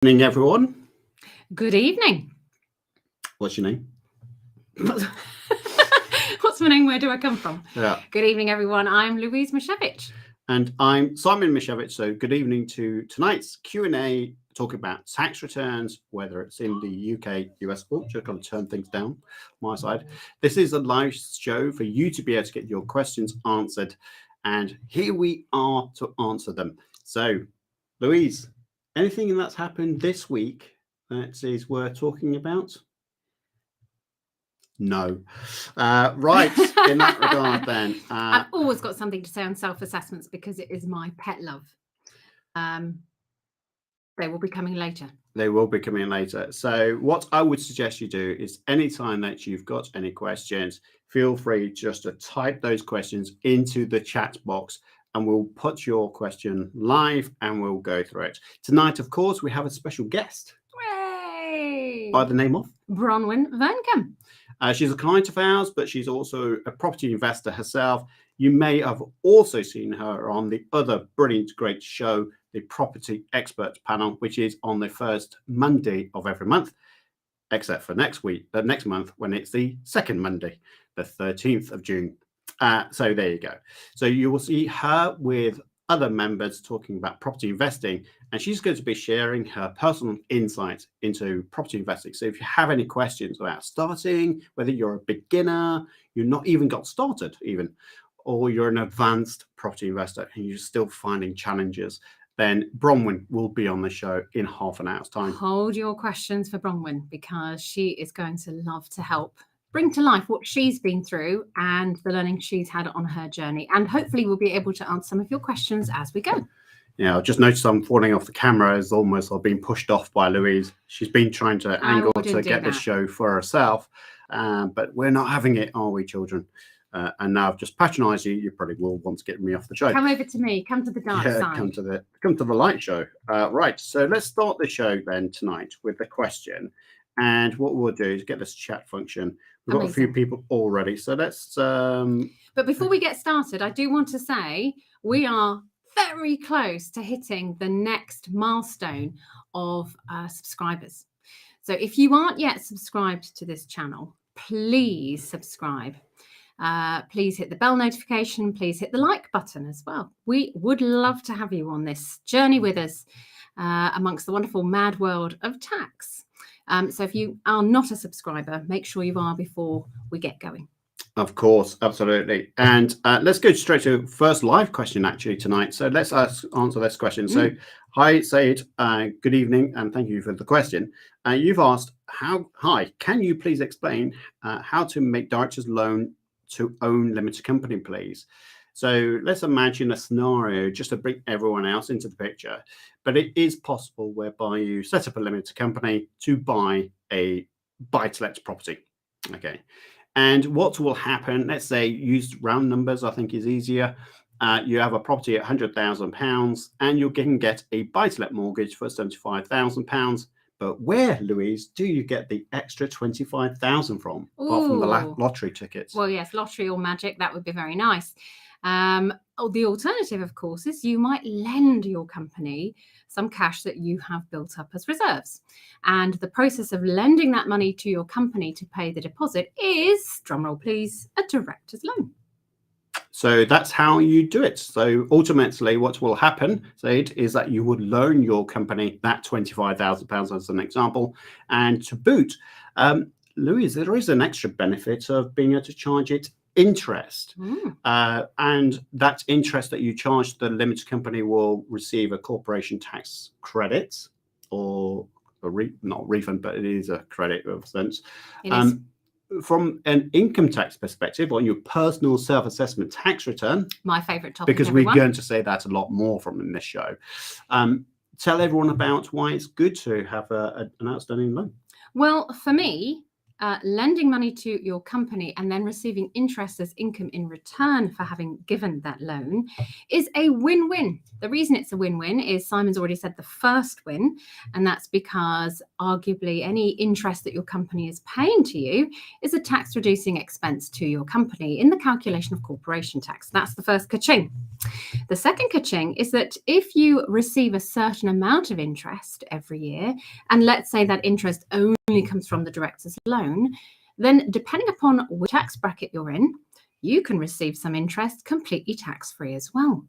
Evening, everyone. Good evening. What's your name? What's my name? Where do I come from? Yeah. Good evening, everyone. I'm Louise Mishevich. And I'm Simon Mishevich. So good evening to tonight's Q&A, talking about tax returns, whether it's in the UK, US, or just going to turn things down my side. This is a live show for you to be able to get your questions answered. And here we are to answer them. So, Louise, anything that's happened this week that is worth talking about? No. Right, in that regard then. I've always got something to say on self-assessments because it is my pet love. They will be coming later. They will be coming later. So what I would suggest you do is anytime that you've got any questions, feel free just to type those questions into the chat box and we'll put your question live and we'll go through it. Tonight, of course, we have a special guest. Hooray! By the name of? Bronwen Vearncombe. She's a client of ours, but she's also a property investor herself. You may have also seen her on the other brilliant, great show, the Property Experts Panel, which is on the first Monday of every month, except for next month, when it's the second Monday, the 13th of June. So there you go. So you will see her with other members talking about property investing, and she's going to be sharing her personal insights into property investing. So if you have any questions about starting, whether you're a beginner, you're not even got started even, or you're an advanced property investor and you're still finding challenges, then Bronwyn will be on the show in half an hour's time. Hold your questions for Bronwyn because she is going to love to help bring to life what she's been through and the learning she's had on her journey. And hopefully we'll be able to answer some of your questions as we go. Yeah, I've just noticed I'm falling off the camera as almost I've been pushed off by Louise. She's been trying to angle to get this show for herself, but we're not having it, are we, children? And now I've just patronised you. You probably will want to get me off the show. Come over to me. Come to the dark side. Come to the light show. Right. So let's start the show then tonight with the question. And what we'll do is get this chat function. We've got a few people already. So let's. But before we get started, I do want to say we are very close to hitting the next milestone of subscribers. So if you aren't yet subscribed to this channel, please subscribe. Please hit the bell notification. Please hit the like button as well. We would love to have you on this journey with us amongst the wonderful mad world of tax. So if you are not a subscriber, make sure you are before we get going. Of course, absolutely. And let's go straight to first live question actually tonight. So let's answer this question. So hi, Said. Good evening, and thank you for the question. You've asked, hi, can you please explain how to make director's loan to own limited company, please? So let's imagine a scenario just to bring everyone else into the picture. But it is possible whereby you set up a limited company to buy a buy-to-let property. Okay. And what will happen, let's say use round numbers, I think is easier. You have a property at £100,000 and you can get a buy-to-let mortgage for £75,000. But where, Louise, do you get the extra 25,000 from, apart from the lottery tickets? Well, yes, lottery or magic, that would be very nice. The alternative, of course, is you might lend your company some cash that you have built up as reserves. And the process of lending that money to your company to pay the deposit is, drumroll please, a director's loan. So that's how you do it. So ultimately what will happen, Said, is that you would loan your company that £25,000 as an example. And to boot, Louise, there is an extra benefit of being able to charge it interest. And that interest that you charge the limited company will receive a corporation tax credit or not refund, but it is a credit of sense. From an income tax perspective, on your personal self-assessment tax return, my favorite topic, because we're going to say that a lot more from in this show. Tell everyone about why it's good to have an outstanding loan. Well, for me, lending money to your company and then receiving interest as income in return for having given that loan is a win-win. The reason it's a win-win is Simon's already said the first win, and that's because arguably any interest that your company is paying to you is a tax-reducing expense to your company in the calculation of corporation tax. That's the first ka-ching. The second ka-ching is that if you receive a certain amount of interest every year, and let's say that interest only comes from the director's loan, then depending upon which tax bracket you're in, you can receive some interest completely tax-free as well.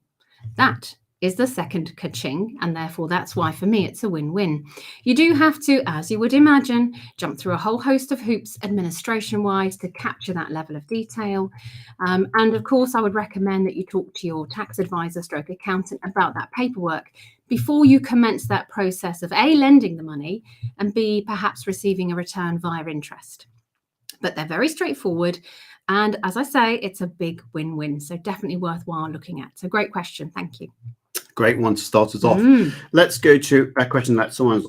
That is the second ka-ching, and therefore that's why for me it's a win-win. You do have to, as you would imagine, jump through a whole host of hoops administration-wise to capture that level of detail. And of course, I would recommend that you talk to your tax advisor stroke accountant about that paperwork before you commence that process of A, lending the money, and B, perhaps receiving a return via interest. But they're very straightforward. And as I say, it's a big win-win. So definitely worthwhile looking at. So great question. Thank you. Great one to start us off. Let's go to a question that someone's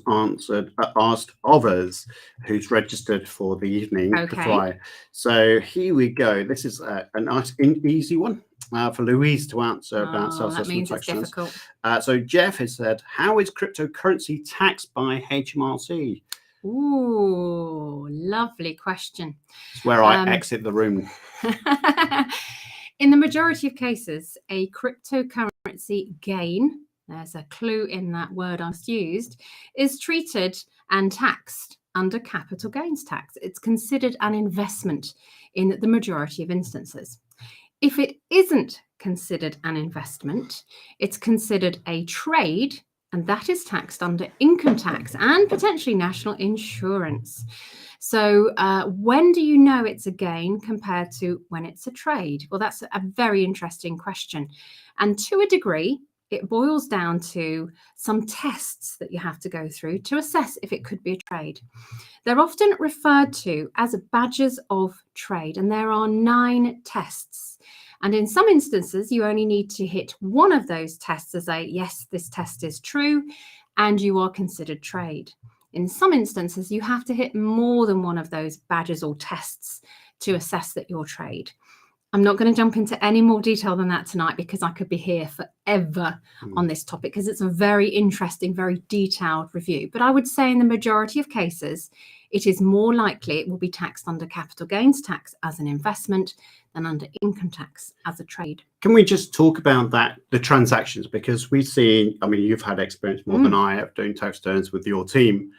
asked of us who's registered for the evening. Okay. So here we go. This is a nice easy one for Louise to answer about self-assessment questions. Difficult. So Jeff has said, how is cryptocurrency taxed by HMRC? Ooh, lovely question. It's where I exit the room. In the majority of cases, a cryptocurrency gain, there's a clue in that word I used, is treated and taxed under capital gains tax. It's considered an investment in the majority of instances. If it isn't considered an investment, it's considered a trade, and that is taxed under income tax and potentially national insurance. So when do you know it's a gain compared to when it's a trade? Well, that's a very interesting question. And to a degree, it boils down to some tests that you have to go through to assess if it could be a trade. They're often referred to as badges of trade, and there are 9 tests. And in some instances, you only need to hit one of those tests as a, yes, this test is true, and you are considered trade. In some instances, you have to hit more than one of those badges or tests to assess that you're trade. I'm not going to jump into any more detail than that tonight because I could be here forever on this topic because it's a very interesting, very detailed review. But I would say in the majority of cases, it is more likely it will be taxed under capital gains tax as an investment than under income tax as a trade. Can we just talk about that, the transactions? Because we see, I mean, you've had experience more than I have doing tax returns with your team.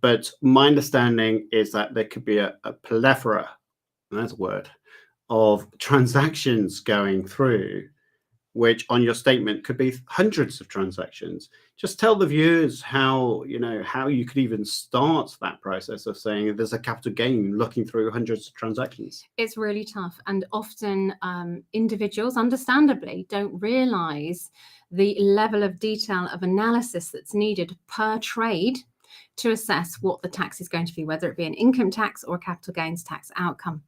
But my understanding is that there could be a plethora, that's a word, of transactions going through, which on your statement could be hundreds of transactions. Just tell the viewers how, how you could even start that process of saying there's a capital gain looking through hundreds of transactions. It's really tough. And often individuals, understandably, don't realize the level of detail of analysis that's needed per trade to assess what the tax is going to be, whether it be an income tax or a capital gains tax outcome.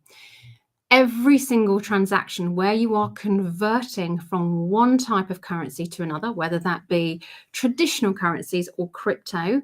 Every single transaction where you are converting from one type of currency to another, whether that be traditional currencies or crypto,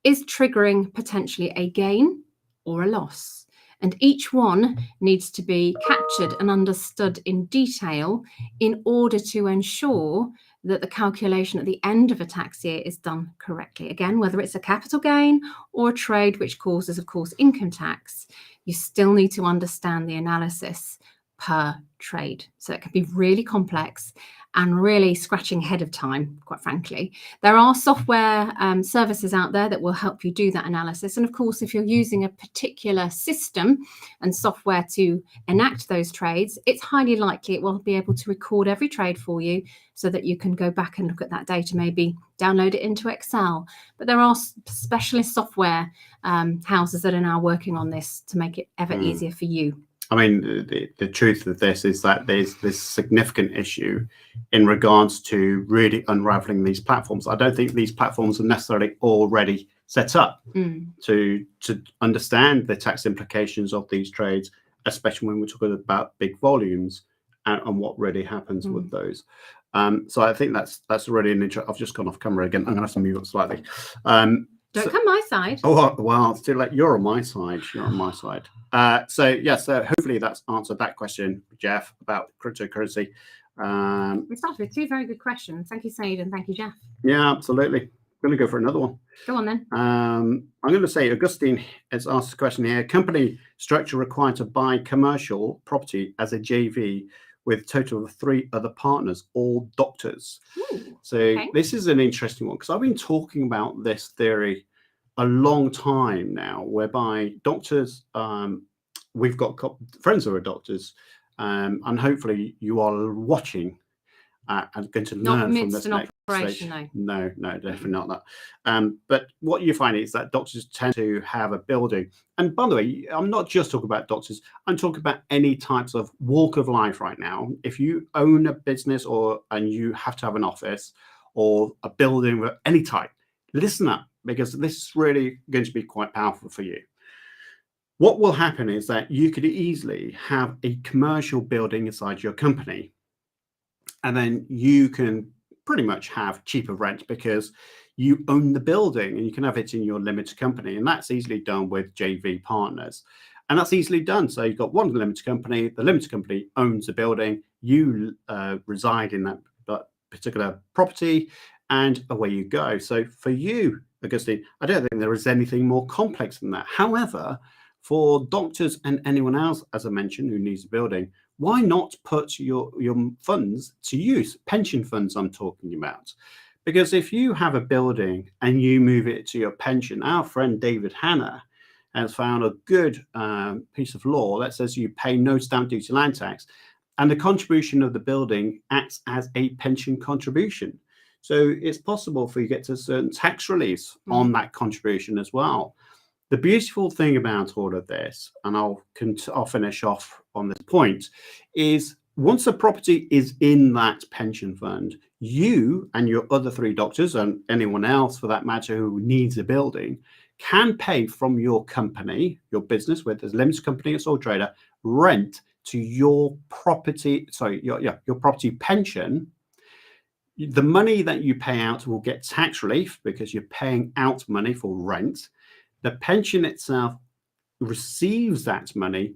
is triggering potentially a gain or a loss. And each one needs to be captured and understood in detail in order to ensure that the calculation at the end of a tax year is done correctly. Again, whether it's a capital gain or a trade which causes, of course, income tax, you still need to understand the analysis per trade. So it can be really complex and really scratching ahead of time, quite frankly. There are software services out there that will help you do that analysis. And of course, if you're using a particular system and software to enact those trades, it's highly likely it will be able to record every trade for you so that you can go back and look at that data, maybe download it into Excel. But there are specialist software houses that are now working on this to make it ever easier for you. I mean, the truth of this is that there's this significant issue in regards to really unraveling these platforms. I don't think these platforms are necessarily already set up to understand the tax implications of these trades, especially when we're talking about big volumes and what really happens with those. So I think that's really an interesting. I've just gone off camera again. I'm going to have to move up slightly. Don't come my side. Oh, well, still like you're on my side. You're on my side. So hopefully that's answered that question, Jeff, about cryptocurrency. We started with two very good questions. Thank you, Said, and thank you, Jeff. Yeah, absolutely. I'm going to go for another one. Go on then. I'm going to say Augustine has asked a question here. Company structure required to buy commercial property as a JV with a total of 3 other partners, all doctors. Ooh, So okay. this is an interesting one because I've been talking about this theory a long time now, whereby doctors, we've got friends who are doctors, and hopefully you are watching and going to learn from this next operation, stage. No, definitely not that. But what you find is that doctors tend to have a building. And by the way, I'm not just talking about doctors. I'm talking about any types of walk of life right now. If you own a business and you have to have an office or a building of any type, listen up, because this is really going to be quite powerful for you. What will happen is that you could easily have a commercial building inside your company, and then you can pretty much have cheaper rent because you own the building and you can have it in your limited company. And that's easily done with JV partners. And that's easily done. So you've got one limited company, the limited company owns the building, you reside in that particular property, and away you go. So for you, Augustine, I don't think there is anything more complex than that. However, for doctors and anyone else, as I mentioned, who needs a building, why not put your funds to use? Pension funds I'm talking about. Because if you have a building and you move it to your pension, our friend David Hanna has found a good piece of law that says you pay no stamp duty land tax, and the contribution of the building acts as a pension contribution. So it's possible for you to get a certain tax relief on that contribution as well. The beautiful thing about all of this, and I'll finish off on this point, is once a property is in that pension fund, you and your other 3 doctors and anyone else for that matter who needs a building can pay from your company, your business, whether it's a limited company or sole trader, rent to your property, your property pension. The money that you pay out will get tax relief because you're paying out money for rent. The pension itself receives that money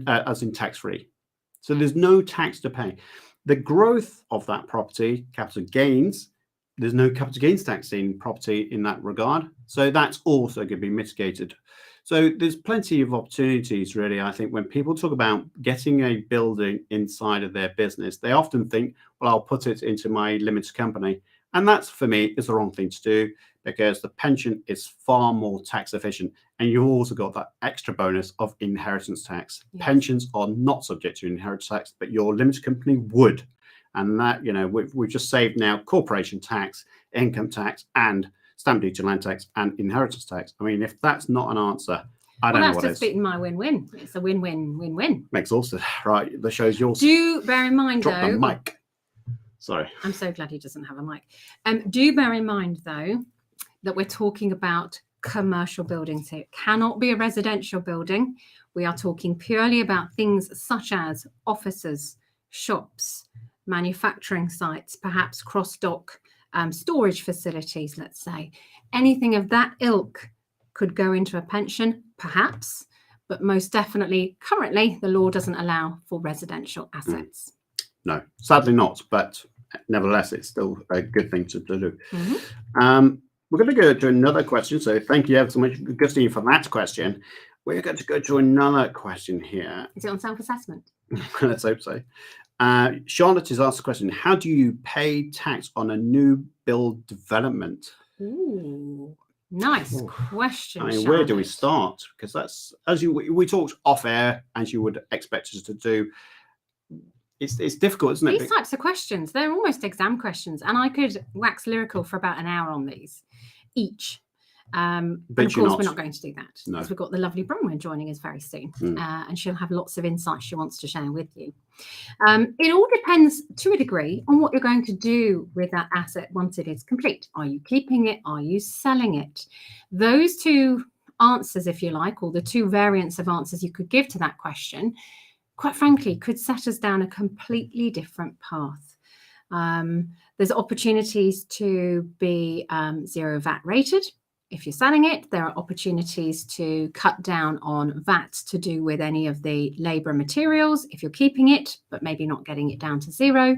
as in tax-free. So there's no tax to pay. The growth of that property, capital gains, there's no capital gains tax in property in that regard. So that's also going to be mitigated. So there's plenty of opportunities, really. I think when people talk about getting a building inside of their business, they often think, well, I'll put it into my limited company. And that's, for me, is the wrong thing to do, because the pension is far more tax efficient. And you've also got that extra bonus of inheritance tax. Yes. Pensions are not subject to inheritance tax, but your limited company would. And that, we've just saved now corporation tax, income tax, and stamp duty, land tax, and inheritance tax. I mean, if that's not an answer, I don't know what is. That's just beating my win-win. It's a win-win-win-win. Exhausted. Right, the show's yours. Do bear in mind, Drop the mic. Sorry. I'm so glad he doesn't have a mic. Do bear in mind, though, that we're talking about commercial buildings here. It cannot be a residential building. We are talking purely about things such as offices, shops, manufacturing sites, perhaps cross-dock storage facilities, let's say. Anything of that ilk could go into a pension, perhaps, but most definitely, currently, the law doesn't allow for residential assets. No, sadly not, but nevertheless, it's still a good thing to do. We're going to go to another question. So thank you ever so much, Augustine, for that question. We're going to go to another question here. Is it on self-assessment? Let's hope so. Charlotte has asked a question. How do you pay tax on a new build development? Ooh, nice question, I mean, Charlotte. where do we start? Because that's, as we talked off air, as you would expect us to do. It's difficult, isn't it? These types of questions, they're almost exam questions, and I could wax lyrical for about an hour on these each. But of course, we're not going to do that, because we've got the lovely Bronwyn joining us very soon, and she'll have lots of insights she wants to share with you. It all depends, to a degree, on what you're going to do with that asset once it is complete. Are you keeping it? Are you selling it? Those 2 answers, if you like, or the 2 variants of answers you could give to that question, quite frankly, could set us down a completely different path. There's opportunities to be 0 VAT rated, If you're selling it, there are opportunities to cut down on VAT to do with any of the labour and materials. If you're keeping it, but maybe not getting it down to zero,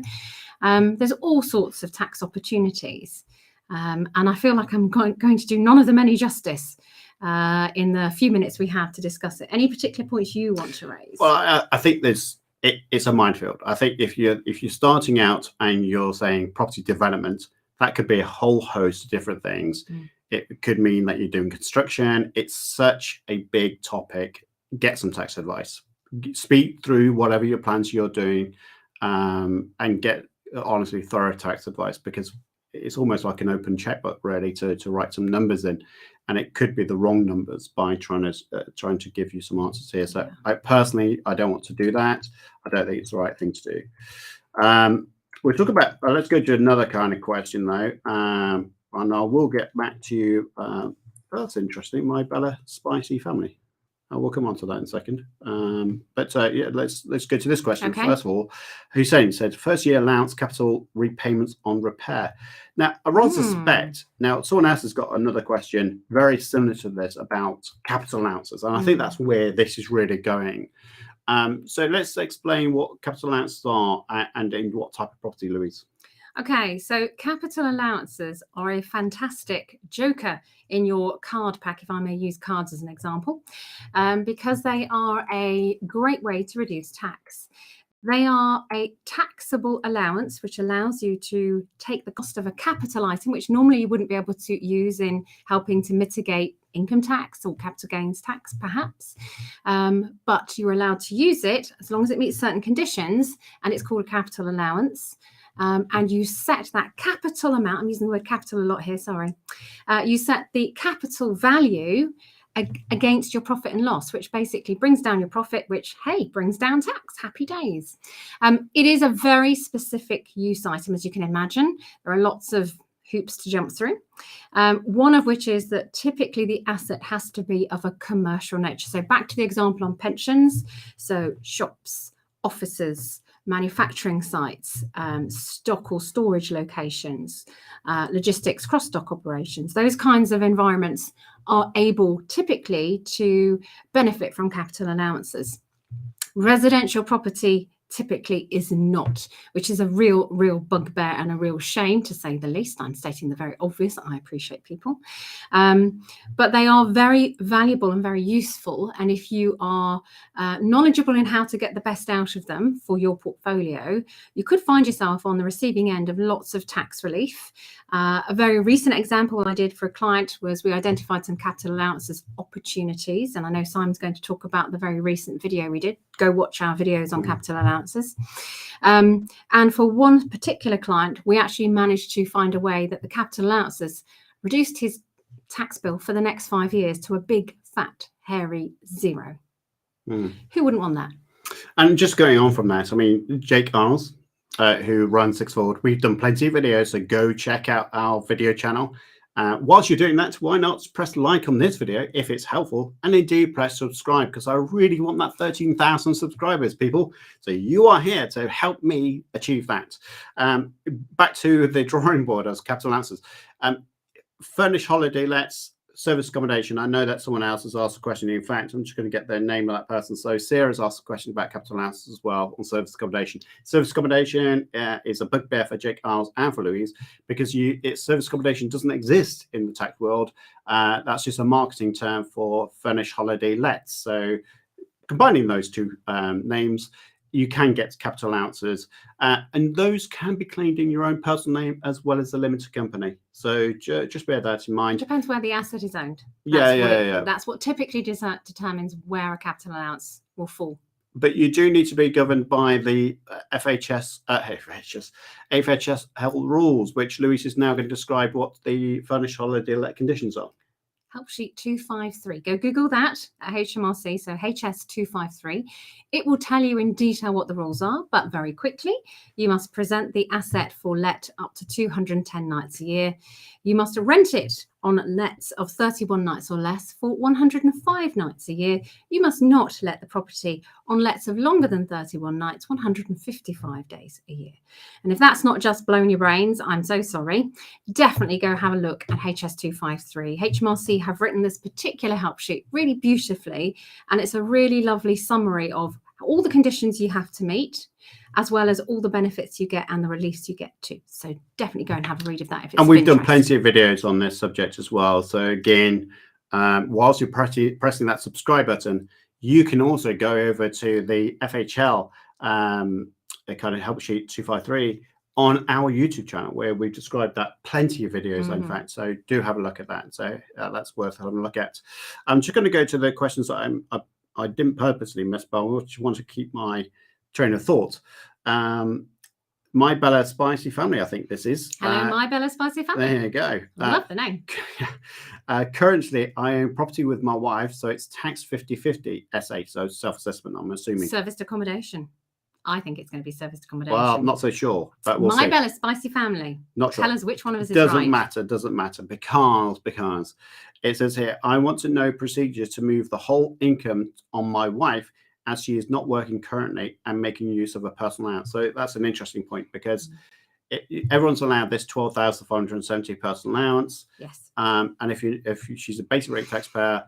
there's all sorts of tax opportunities. And I feel like I'm going to do none of them any justice in the few minutes we have to discuss it. Any particular points you want to raise? Well, I think it's a minefield. I think if you're starting out and you're saying property development, that could be a whole host of different things. It could mean that you're doing construction. It's such a big topic. Get some tax advice. Speak through whatever your plans you're doing, and get honestly thorough tax advice, because it's almost like an open checkbook really to write some numbers in, and it could be the wrong numbers by trying to give you some answers here. So I personally don't want to do that. I don't think it's the right thing to do. We'll talk about, let's go to another kind of question though, and I will get back to you. That's interesting, my Bella Spicy family. We'll come on to that in a second. Yeah, let's go to this question. Okay. First of all, Hussein said, first year allowance capital repayments on repair. Now, I rather suspect, now someone else has got another question very similar to this about capital allowances. And I think that's where this is really going. So let's explain what capital allowances are and in what type of property, Louise. Okay, so capital allowances are a fantastic joker in your card pack, if I may use cards as an example, because they are a great way to reduce tax. They are a taxable allowance, which allows you to take the cost of a capital item, which normally you wouldn't be able to use in helping to mitigate income tax or capital gains tax, perhaps. But you're allowed to use it as long as it meets certain conditions, and it's called a capital allowance. And you set that capital amount, I'm using the word capital a lot here, sorry. You set the capital value against your profit and loss, which basically brings down your profit, which, hey, brings down tax. Happy days. It is a very specific use item, as you can imagine. There are lots of hoops to jump through. One of which is that typically the asset has to be of a commercial nature. So back to the example on pensions. So shops, offices, manufacturing sites, stock or storage locations, logistics, cross-dock operations, those kinds of environments are able typically to benefit from capital allowances. Residential property typically is not, which is a real bugbear and a real shame, to say the least. I'm stating the very obvious. I appreciate people. But they are very valuable and very useful. And if you are knowledgeable in how to get the best out of them for your portfolio, you could find yourself on the receiving end of lots of tax relief. A very recent example I did for a client was we identified some capital allowances opportunities. And I know Simon's going to talk about the very recent video we did. Go watch our videos on capital allowances. And for one particular client, we actually managed to find a way that the capital allowances reduced his tax bill for the next 5 years to a big, fat, hairy zero. Who wouldn't want that? And just going on from that, I mean, Jake Arles, who runs Six Forward, we've done plenty of videos, so go check out our video channel. Whilst you're doing that, why not press like on this video if it's helpful, and indeed press subscribe, because I really want that 13,000 subscribers, people. So you are here to help me achieve that. Back to the drawing board as capital allowances. Furnished holiday lets, service accommodation. I know that someone else has asked a question. In fact, I'm just going to get the name of that person. So Sarah's asked a question about capital allowances as well on service accommodation. Service accommodation is a bugbear for Jake Arles and for Louise, because service accommodation doesn't exist in the tax world. That's just a marketing term for furnished holiday lets. So combining those two names, you can get capital allowances, and those can be claimed in your own personal name as well as the limited company. So just bear that in mind. It depends where the asset is owned. That's That's what typically determines where a capital allowance will fall. But you do need to be governed by the FHS health rules, which Louise is now going to describe what the furnished holiday let conditions are. Help sheet 253. Go Google that at HMRC, so HS 253. It will tell you in detail what the rules are, but very quickly, you must present the asset for let up to 210 nights a year. You must rent it on lets of 31 nights or less for 105 nights a year. You must not let the property on lets of longer than 31 nights, 155 days a year. And if that's not just blown your brains, I'm so sorry. Definitely go have a look at HS253. HMRC have written this particular help sheet really beautifully, and it's a really lovely summary of all the conditions you have to meet, as well as all the benefits you get and the release you get too. So definitely go and have a read of that. If it's and we've done interest. plenty of videos on this subject as well. So again, whilst you're pressing that subscribe button, you can also go over to the FHL kind of help sheet 253 on our YouTube channel, where we've described that plenty of videos, in fact. So do have a look at that. So that's worth having a look at. I'm just going to go to the questions that I didn't purposely miss, but I just want to keep my train of thought. My Bella Spicy Family, I think this is. Hello, My Bella Spicy Family. There you go. Love the name. Currently, I own property with my wife, so it's tax 50/50 SA, so self-assessment, I'm assuming. Serviced accommodation. I think it's going to be serviced accommodation. Well, I'm not so sure, but we'll My see. Bella Spicy Family. Not sure. Tell us which one of us is Doesn't right. matter, because it says here, I want to know procedures to move the whole income on my wife, as she is not working currently and making use of a personal allowance. So that's an interesting point, because everyone's allowed this 12,570 personal allowance. Yes. And if she's a basic rate taxpayer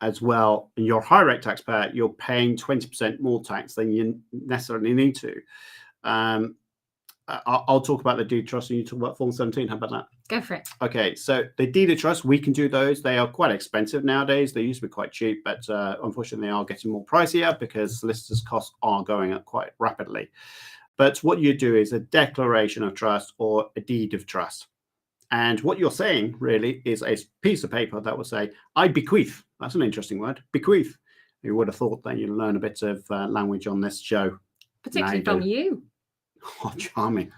as well, and you're a high rate taxpayer, you're paying 20% more tax than you necessarily need to. I'll talk about the deed of trust and you talk about Form 17. How about that? Go for it. Okay, so the deed of trust, we can do those. They are quite expensive nowadays. They used to be quite cheap, but unfortunately they are getting more pricier because solicitors' costs are going up quite rapidly. But what you do is a declaration of trust or a deed of trust. And what you're saying really is a piece of paper that will say, I bequeath. That's an interesting word, bequeath. You would have thought that you'd learn a bit of language on this show. Particularly from you. Oh, charming.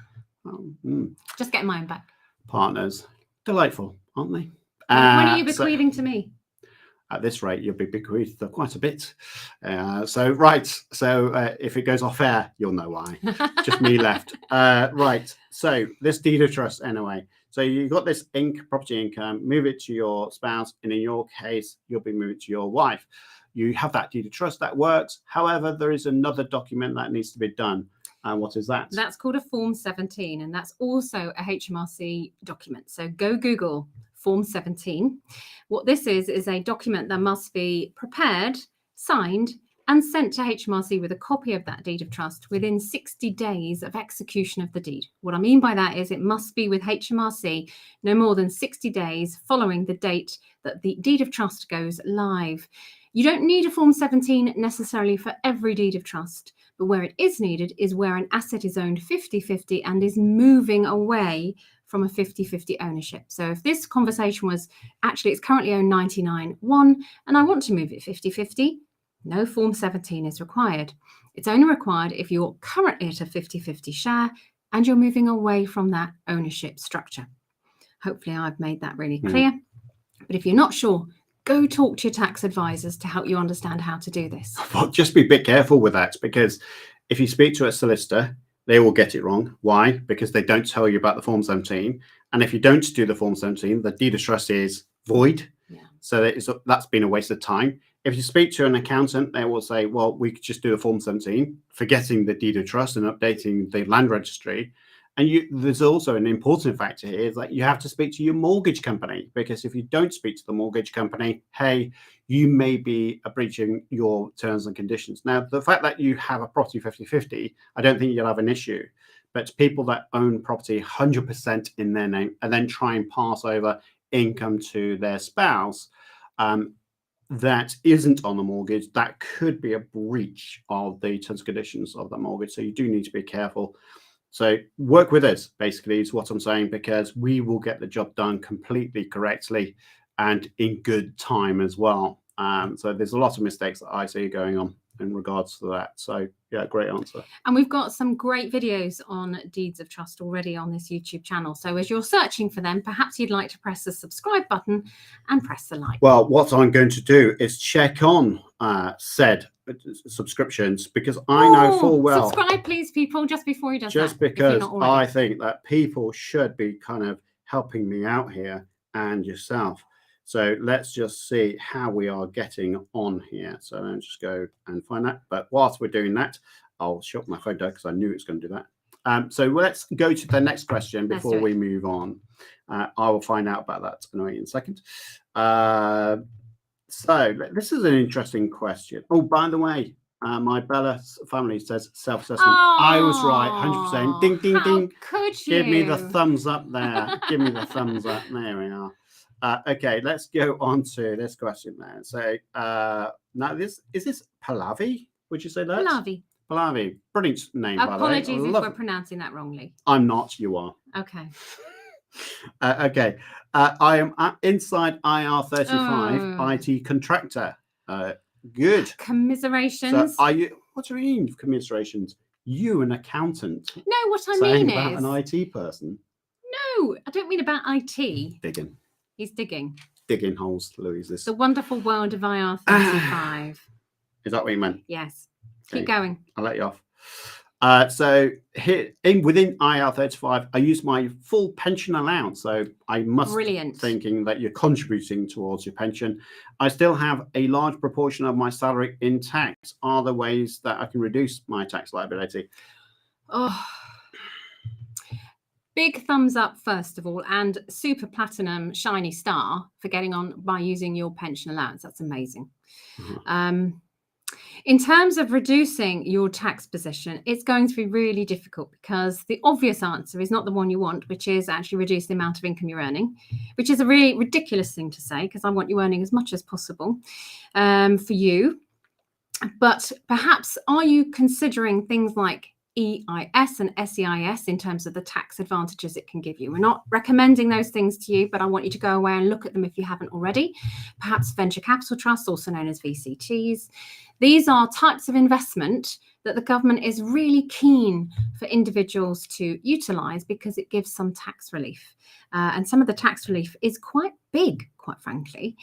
Just getting mine back. Partners. Delightful, aren't they? When are you bequeathing to me? At this rate, you'll be bequeathed quite a bit. So if it goes off air, you'll know why. Just me left. Right. So this deed of trust anyway. So you've got this property income, move it to your spouse, and in your case, you'll be moving to your wife. You have that deed of trust that works. However, there is another document that needs to be done. And what is that? That's called a Form 17, and that's also a HMRC document. So go Google Form 17. What this is a document that must be prepared, signed, and sent to HMRC with a copy of that deed of trust within 60 days of execution of the deed. What I mean by that is it must be with HMRC no more than 60 days following the date that the deed of trust goes live. You don't need a Form 17 necessarily for every deed of trust, but where it is needed is where an asset is owned 50/50 and is moving away from a 50/50 ownership. So if this conversation was actually it's currently owned 99/1 and I want to move it 50/50, no Form 17 is required. It's only required if you're currently at a 50/50 share and you're moving away from that ownership structure. Hopefully I've made that really clear. But if you're not sure, go talk to your tax advisors to help you understand how to do this. Well, just be a bit careful with that, because if you speak to a solicitor, they will get it wrong. Why? Because they don't tell you about the Form 17. And if you don't do the Form 17, the deed of trust is void. Yeah. So that's been a waste of time. If you speak to an accountant, they will say, well, we could just do the Form 17, forgetting the deed of trust and updating the land registry. And there's also an important factor here is that you have to speak to your mortgage company, because if you don't speak to the mortgage company, hey, you may be breaching your terms and conditions. Now, the fact that you have a property 50/50, I don't think you'll have an issue. But people that own property 100% in their name and then try and pass over income to their spouse that isn't on the mortgage, that could be a breach of the terms and conditions of the mortgage. So you do need to be careful. So work with us, basically, is what I'm saying, because we will get the job done completely correctly and in good time as well. So there's a lot of mistakes that I see going on in regards to that. So yeah, great answer. And we've got some great videos on deeds of trust already on this YouTube channel. So as you're searching for them, perhaps you'd like to press the subscribe button and press the like. Well, what I'm going to do is check on said subscriptions, because I know full well. Subscribe, please, people, just before he does just that. Because I think that people should be kind of helping me out here and yourself. So let's just see how we are getting on here. So let's just go and find that. But whilst we're doing that, I'll shut my photo because I knew it was going to do that. So let's go to the next question before we move on. I will find out about that in a second. So this is an interesting question. Oh, by the way, my Bella family says self-assessment. I was right, 100%. Ding, ding, ding. Could you? Give me the thumbs up there. Give me the thumbs up. There we are. Okay, let's go on to this question then. So now is this Pallavi? Would you say that? Pallavi. Brilliant name, by the way. Apologies if we're pronouncing that wrongly. I'm not, you are. Okay. Okay. I am inside IR35 IT contractor. Good. Commiserations. So are you, what do you mean commiserations? You an accountant. No, what I mean about is an IT person. No, I don't mean about IT. Digging. He's digging. Digging holes, Louise. The wonderful world of IR35. Is that what you meant? Yes. Okay. Keep going. I'll let you off. So here within IR35, I use my full pension allowance. So I must thinking that you're contributing towards your pension. I still have a large proportion of my salary in tax. Are there ways that I can reduce my tax liability? Oh, big thumbs up, first of all, and super platinum shiny star for getting on by using your pension allowance. That's amazing. Mm-hmm. In terms of reducing your tax position, it's going to be really difficult because the obvious answer is not the one you want, which is actually reduce the amount of income you're earning, which is a really ridiculous thing to say because I want you earning as much as possible for you. But perhaps are you considering things like EIS and SEIS in terms of the tax advantages it can give you? We're not recommending those things to you, but I want you to go away and look at them if you haven't already. Perhaps venture capital trusts, also known as VCTs. These are types of investment that the government is really keen for individuals to utilise because it gives some tax relief. And some of the tax relief is quite big, quite frankly.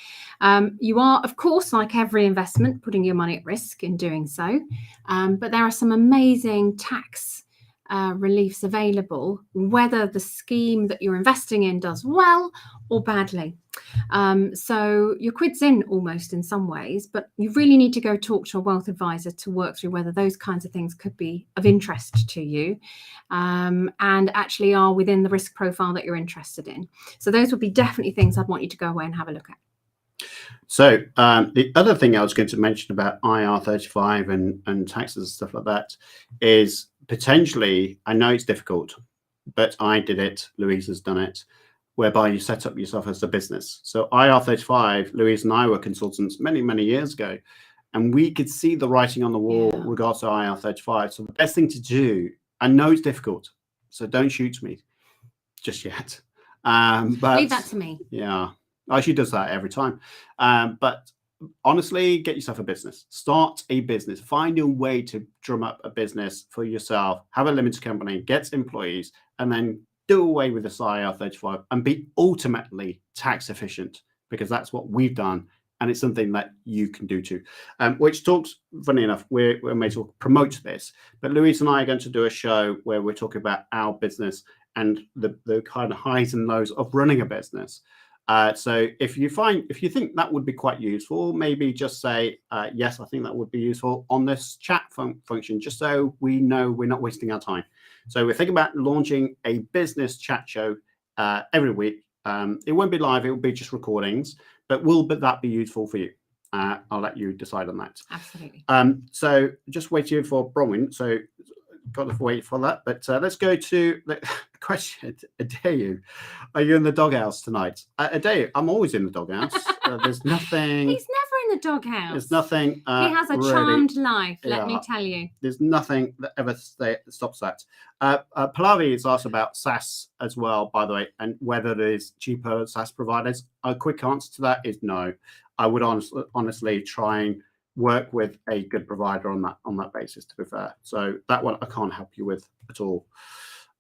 You are, of course, like every investment, putting your money at risk in doing so. But there are some amazing tax reliefs available, whether the scheme that you're investing in does well or badly. So your quid's in almost in some ways, but you really need to go talk to a wealth advisor to work through whether those kinds of things could be of interest to you and actually are within the risk profile that you're interested in. So those would be definitely things I'd want you to go away and have a look at. So the other thing I was going to mention about IR35 and taxes and stuff like that is potentially, I know it's difficult, but I did it, Louise has done it, whereby you set up yourself as a business. So IR35, Louise and I were consultants many, many years ago, and we could see the writing on the wall regards to IR35. So the best thing to do, I know it's difficult, so don't shoot me just yet. But leave that to me. Yeah. Oh, she does that every time. But honestly, get yourself a business. Start a business. Find a way to drum up a business for yourself. Have a limited company, get employees, and then do away with this IR35 and be ultimately tax efficient, because that's what we've done. And it's something that you can do too. Which talks, funny enough, we're made to promote this. But Louise and I are going to do a show where we're talking about our business and the kind of highs and lows of running a business. So if you think that would be quite useful, maybe just say, yes, I think that would be useful on this chat function, just so we know we're not wasting our time. So we're thinking about launching a business chat show every week. It won't be live, it will be just recordings, but will that be useful for you? I'll let you decide on that. Absolutely. So just waiting for Bronwyn. So got to wait for that, but let's go to the question. Adayu, are you in the doghouse tonight? Adayu, I'm always in the doghouse. There's nothing. He's never in the doghouse. There's nothing. He has a charmed life, let me tell you. There's nothing that ever stops that. Pallavi has asked about SaaS as well, by the way, and whether there's cheaper SaaS providers. A quick answer to that is no. I would honestly try and work with a good provider on that basis, to be fair. So that one I can't help you with at all.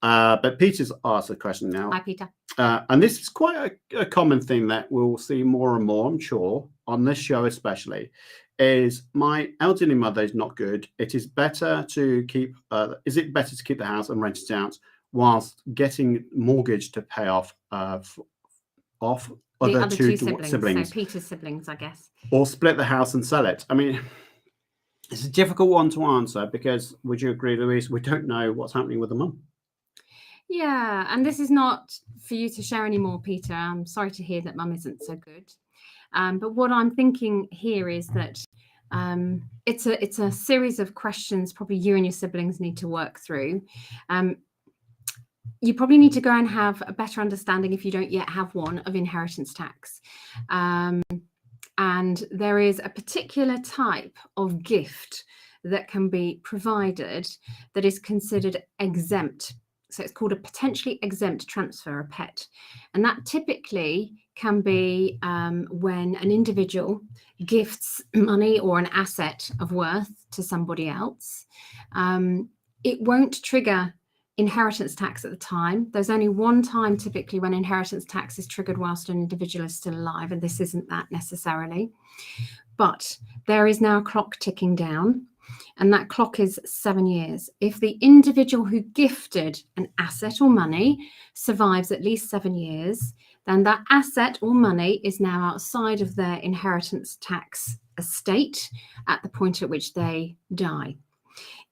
But Peter's asked a question now. Hi, Peter. And this is quite a common thing that we'll see more and more, I'm sure, on this show especially, is my elderly mother is not good. It is better to keep, is it better to keep the house and rent it out whilst getting mortgage to pay off The other two siblings. So Peter's siblings, I guess. Or split the house and sell it. I mean, it's a difficult one to answer because, would you agree, Louise, we don't know what's happening with the mum. Yeah, and this is not for you to share anymore, Peter. I'm sorry to hear that mum isn't so good. But what I'm thinking here is that it's a series of questions probably you and your siblings need to work through. You probably need to go and have a better understanding, if you don't yet have one, of inheritance tax. And there is a particular type of gift that can be provided that is considered exempt. So it's called a potentially exempt transfer, a PET. And that typically can be when an individual gifts money or an asset of worth to somebody else. It won't trigger inheritance tax at the time. There's only one time typically when inheritance tax is triggered whilst an individual is still alive, and this isn't that necessarily. But there is now a clock ticking down, and that clock is 7 years. If the individual who gifted an asset or money survives at least 7 years, then that asset or money is now outside of their inheritance tax estate at the point at which they die.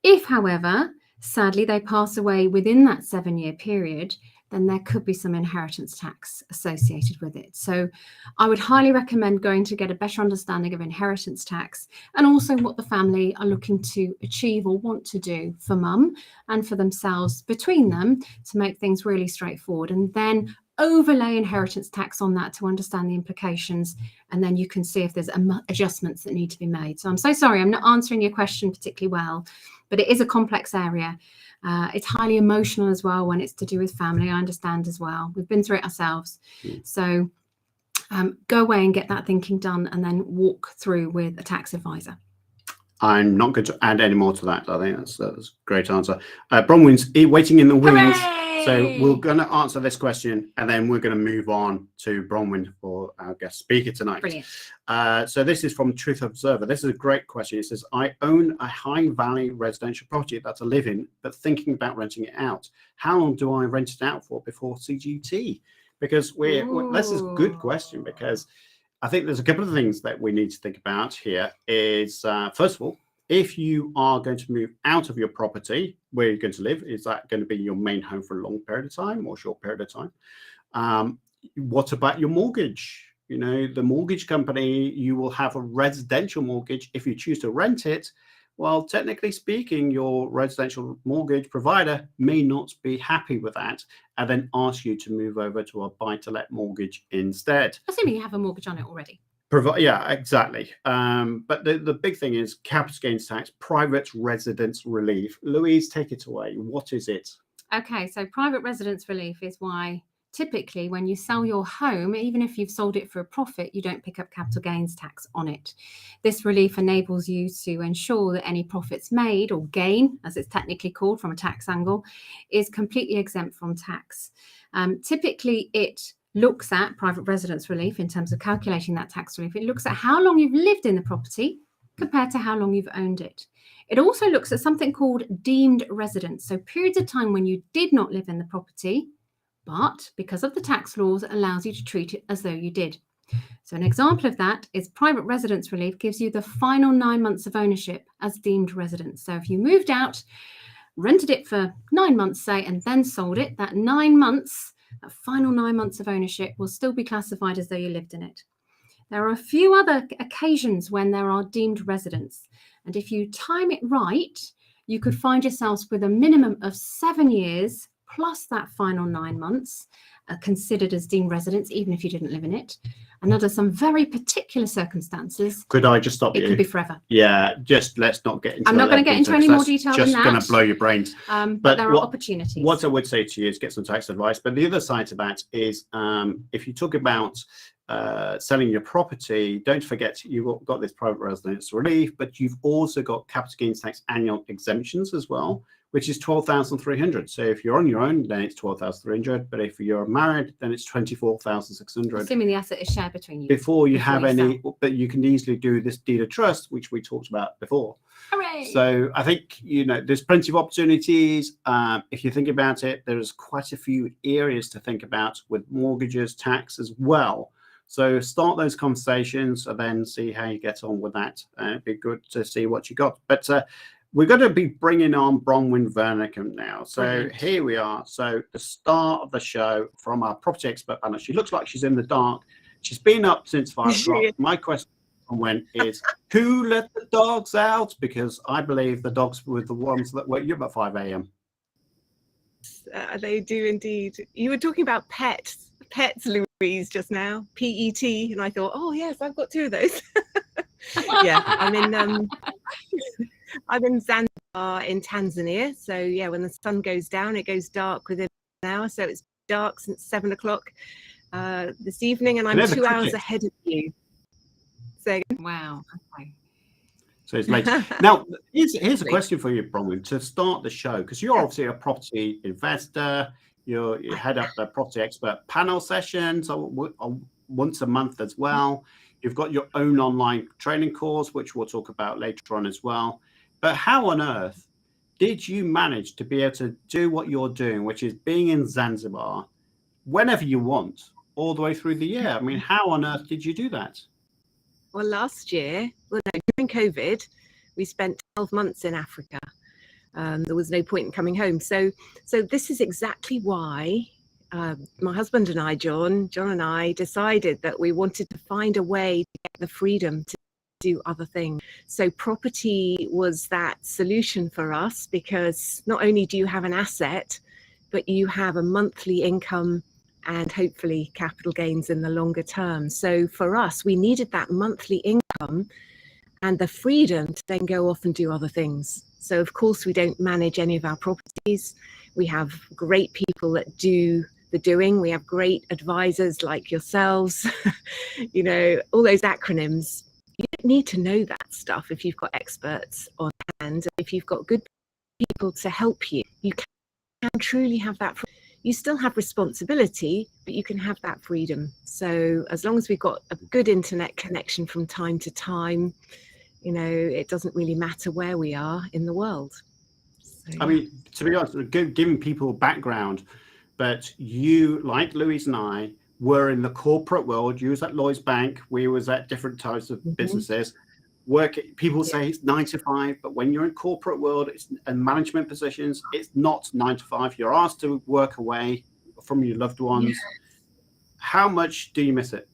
If, however, sadly, they pass away within that 7-year period, then there could be some inheritance tax associated with it. So I would highly recommend going to get a better understanding of inheritance tax and also what the family are looking to achieve or want to do for mum and for themselves between them to make things really straightforward, and then overlay inheritance tax on that to understand the implications, and then you can see if there's adjustments that need to be made. So I'm so sorry I'm not answering your question particularly well, but it is a complex area. It's highly emotional as well when it's to do with family. I understand as well. We've been through it ourselves. So go away and get that thinking done, and then walk through with a tax advisor. I'm not going to add any more to that. I think that's a great answer. Bronwyn's waiting in the wings. Hooray! So we're going to answer this question, and then we're going to move on to Bronwyn for our guest speaker tonight. Brilliant. So this is from Truth Observer. This is a great question. It says, I own a high value residential property that I live in, but thinking about renting it out. How long do I rent it out for before CGT? Because this is a good question, because I think there's a couple of things that we need to think about here. Is first of all, if you are going to move out of your property, where you're going to live, is that going to be your main home for a long period of time or short period of time? What about your mortgage? You know, the mortgage company, you will have a residential mortgage. If you choose to rent it, well, technically speaking, your residential mortgage provider may not be happy with that and then ask you to move over to a buy-to-let mortgage instead. Assuming you have a mortgage on it already. Yeah, exactly. But the big thing is capital gains tax, private residence relief. Louise, take it away. What is it? Okay, so private residence relief is why typically when you sell your home, even if you've sold it for a profit, you don't pick up capital gains tax on it. This relief enables you to ensure that any profits made, or gain, as it's technically called from a tax angle, is completely exempt from tax. Typically, it looks at private residence relief in terms of calculating that tax relief. It looks at how long you've lived in the property compared to how long you've owned it. It also looks at something called deemed residence, so periods of time when you did not live in the property, but because of the tax laws, it allows you to treat it as though you did. So an example of that is private residence relief gives you the final 9 months of ownership as deemed residence. So if you moved out, rented it for 9 months, say, and then sold it, that 9 months, that final 9 months of ownership will still be classified as though you lived in it. There are a few other occasions when there are deemed residents, and if you time it right, you could find yourselves with a minimum of 7 years plus that final 9 months considered as deemed residents, even if you didn't live in it. And under some very particular circumstances, could I just stop you? It could be forever. Yeah, just let's not get into I'm not going to get into any more detail than that. Just going to blow your brains. But there are opportunities. What I would say to you is get some tax advice. But the other side to that is if you talk about selling your property, don't forget you've got this private residence relief, but you've also got capital gains tax annual exemptions as well, which is 12,300. So if you're on your own, then it's 12,300. But if you're married, then it's 24,600. Assuming the asset is shared between you. Before you have any, but you can easily do this deed of trust, which we talked about before. Hooray! So I think, you know, there's plenty of opportunities. If you think about it, there's quite a few areas to think about with mortgages, tax as well. So start those conversations and then see how you get on with that. It'd be good to see what you got. But we're going to be bringing on Bronwen Vearncombe now. So Brilliant. here we are. So the start of the show from our property expert panel. She looks like she's in the dark. She's been up since 5 o'clock. My question is, who let the dogs out? Because I believe the dogs were the ones that wake you up at 5 a.m. They do indeed. You were talking about pets, Louise, just now, PET, and I thought, oh yes, I've got 2 of those. Yeah, I'm in Zanzibar in Tanzania. So yeah, when the sun goes down, it goes dark within an hour. So it's dark since 7 o'clock this evening, and I'm 2 hours ahead of you. So Wow. Okay. So it's late. Now, here's a question for you, Bronwyn, to start the show, because you're obviously a property investor. You head up the property expert panel sessions once a month as well. You've got your own online training course, which we'll talk about later on as well. But how on earth did you manage to be able to do what you're doing, which is being in Zanzibar whenever you want, all the way through the year? I mean, how on earth did you do that? well, last year, during COVID, we spent 12 months in Africa. There was no point in coming home. So this is exactly why my husband and I, John and I, decided that we wanted to find a way to get the freedom to do other things. So property was that solution for us, because not only do you have an asset, but you have a monthly income and hopefully capital gains in the longer term. So for us, we needed that monthly income and the freedom to then go off and do other things. So of course, we don't manage any of our properties. We have great people that do the doing. We have great advisors like yourselves, you know, all those acronyms. You don't need to know that stuff if you've got experts on hand. If you've got good people to help you, you can truly have that. You still have responsibility, but you can have that freedom. So as long as we've got a good internet connection from time to time, you know, it doesn't really matter where we are in the world. So, I mean, to be honest, giving people background, but you, like Louise and I, were in the corporate world. You was at Lloyds Bank. We was at different types of businesses. People say it's 9 to 5, but when you're in corporate world, it's and management positions, it's not 9 to 5. You're asked to work away from your loved ones. How much do you miss it?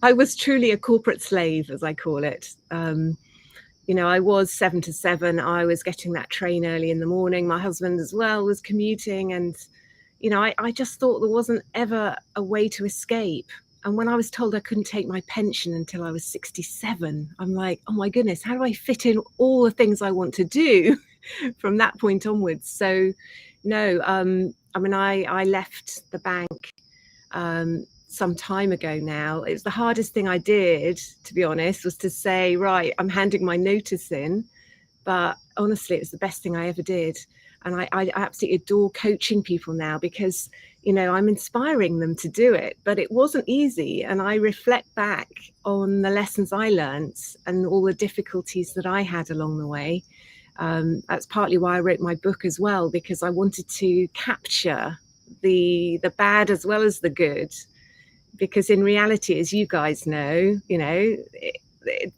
I was truly a corporate slave, as I call it. You know, I was 7 to 7. I was getting that train early in the morning. My husband as well was commuting. And, you know, I just thought there wasn't ever a way to escape. And when I was told I couldn't take my pension until I was 67, I'm like, oh my goodness, how do I fit in all the things I want to do from that point onwards? So no, I mean, I left the bank some time ago now. It was the hardest thing I did, to be honest, was to say, right, I'm handing my notice in. But honestly, it was the best thing I ever did. And I absolutely adore coaching people now, because, you know, I'm inspiring them to do it, but it wasn't easy. And I reflect back on the lessons I learned and all the difficulties that I had along the way. That's partly why I wrote my book as well, because I wanted to capture the bad as well as the good. Because in reality, as you guys know, you know,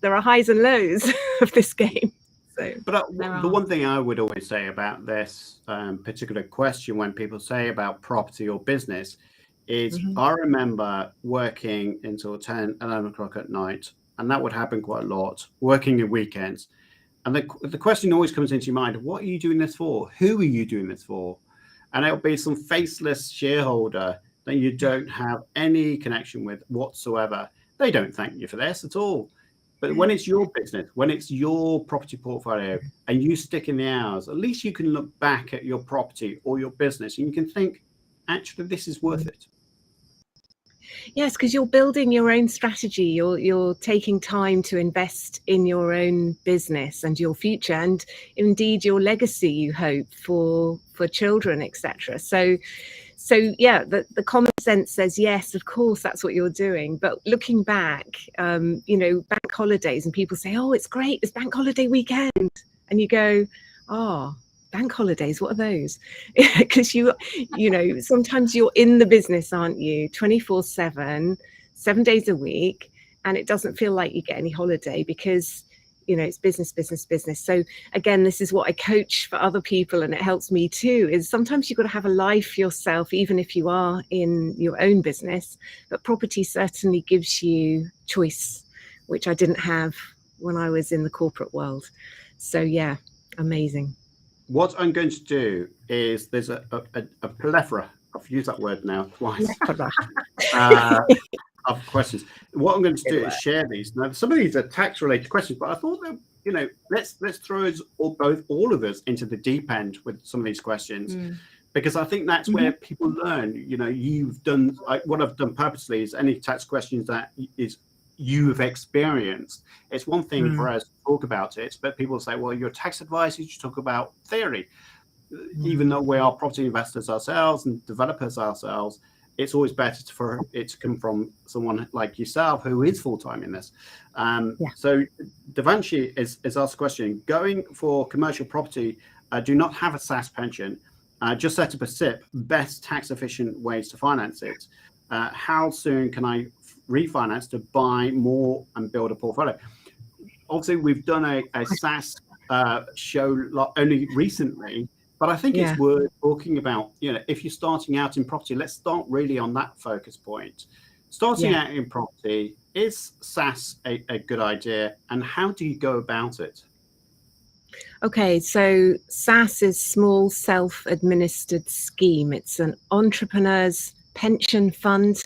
there are highs and lows of this game. So, but the one thing I would always say about this particular question, when people say about property or business, is I remember working until 10, 11 o'clock at night, and that would happen quite a lot, working in weekends. And the question always comes into your mind, what are you doing this for? Who are you doing this for? And it'll be some faceless shareholder that you don't have any connection with whatsoever. They don't thank you for this at all. But when it's your business, when it's your property portfolio and you stick in the hours, at least you can look back at your property or your business and you can think, actually, this is worth it. Yes, because you're building your own strategy. You're taking time to invest in your own business and your future, and indeed your legacy, you hope, for children, etc. So yeah, the common sense says, yes, of course, that's what you're doing. But looking back, you know, bank holidays, and people say, oh, it's great, it's bank holiday weekend. And you go, oh, bank holidays, what are those? Because you know, sometimes you're in the business, aren't you, 24/7, 7 days a week, and it doesn't feel like you get any holiday because, you know, it's business, business, business. So again, this is what I coach for other people, and it helps me too, is sometimes you've got to have a life yourself, even if you are in your own business. But property certainly gives you choice, which I didn't have when I was in the corporate world. So yeah, amazing. What I'm going to do is there's a plethora, I've used that word now twice, of questions. What I'm going to do is share these. Now, some of these are tax related questions, but I thought that, you know, let's throw us all of us into the deep end with some of these questions, because I think that's where people learn. You know, you've done, what I've done purposely is any tax questions that is you've experienced. It's one thing for us to talk about it, but people say, well, you're tax advisors, you talk about theory. Even though we are property investors ourselves and developers ourselves, it's always better for it to come from someone like yourself who is full-time in this. So Devanshi is asked a question: going for commercial property, do not have a SAS pension, just set up a SIP, best tax efficient ways to finance it. How soon can I refinance to buy more and build a portfolio? Obviously, we've done a SAS show only recently, but I think it's worth talking about. You know, if you're starting out in property, let's start really on that focus point. Starting out in property, is SAS a good idea, and how do you go about it? Okay, so SAS is small self-administered scheme. It's an entrepreneur's pension fund,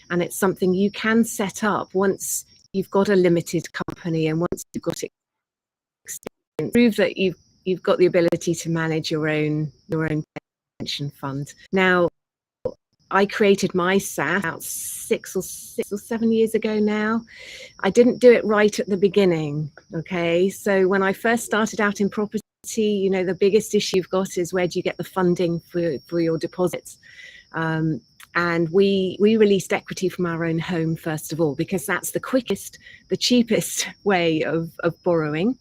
and it's something you can set up once you've got a limited company and once you've got experience, prove that you've got the ability to manage your own pension fund. Now, I created my SAS about 6 or 7 years ago now. I didn't do it right at the beginning. Okay, so when I first started out in property, you know, the biggest issue you've got is where do you get the funding for your deposits? And we released equity from our own home, first of all, because that's the quickest, the cheapest way of borrowing.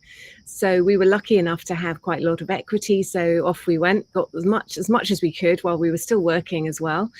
So we were lucky enough to have quite a lot of equity. So off we went, got as much as we could while we were still working as well.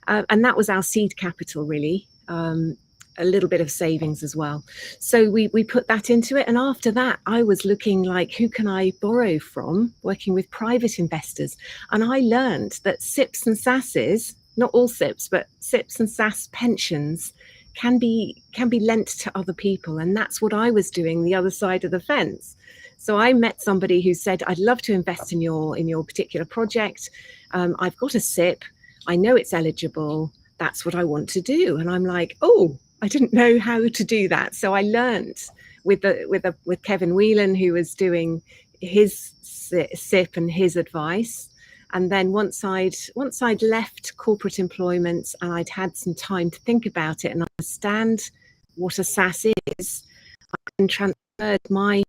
And that was our seed capital, really. A little bit of savings as well. So we put that into it. And after that, I was looking like, who can I borrow from, working with private investors? And I learned that SIPs and SASs, not all SIPs, but SIPs and SAS pensions can be lent to other people. And that's what I was doing the other side of the fence. So I met somebody who said, I'd love to invest in your particular project. I've got a SIP. I know it's eligible. That's what I want to do. And I'm like, oh, I didn't know how to do that. So I learned with Kevin Whelan, who was doing his SIP and his advice. And then once I'd left corporate employment and I'd had some time to think about it and understand what a SAS is, I then transferred my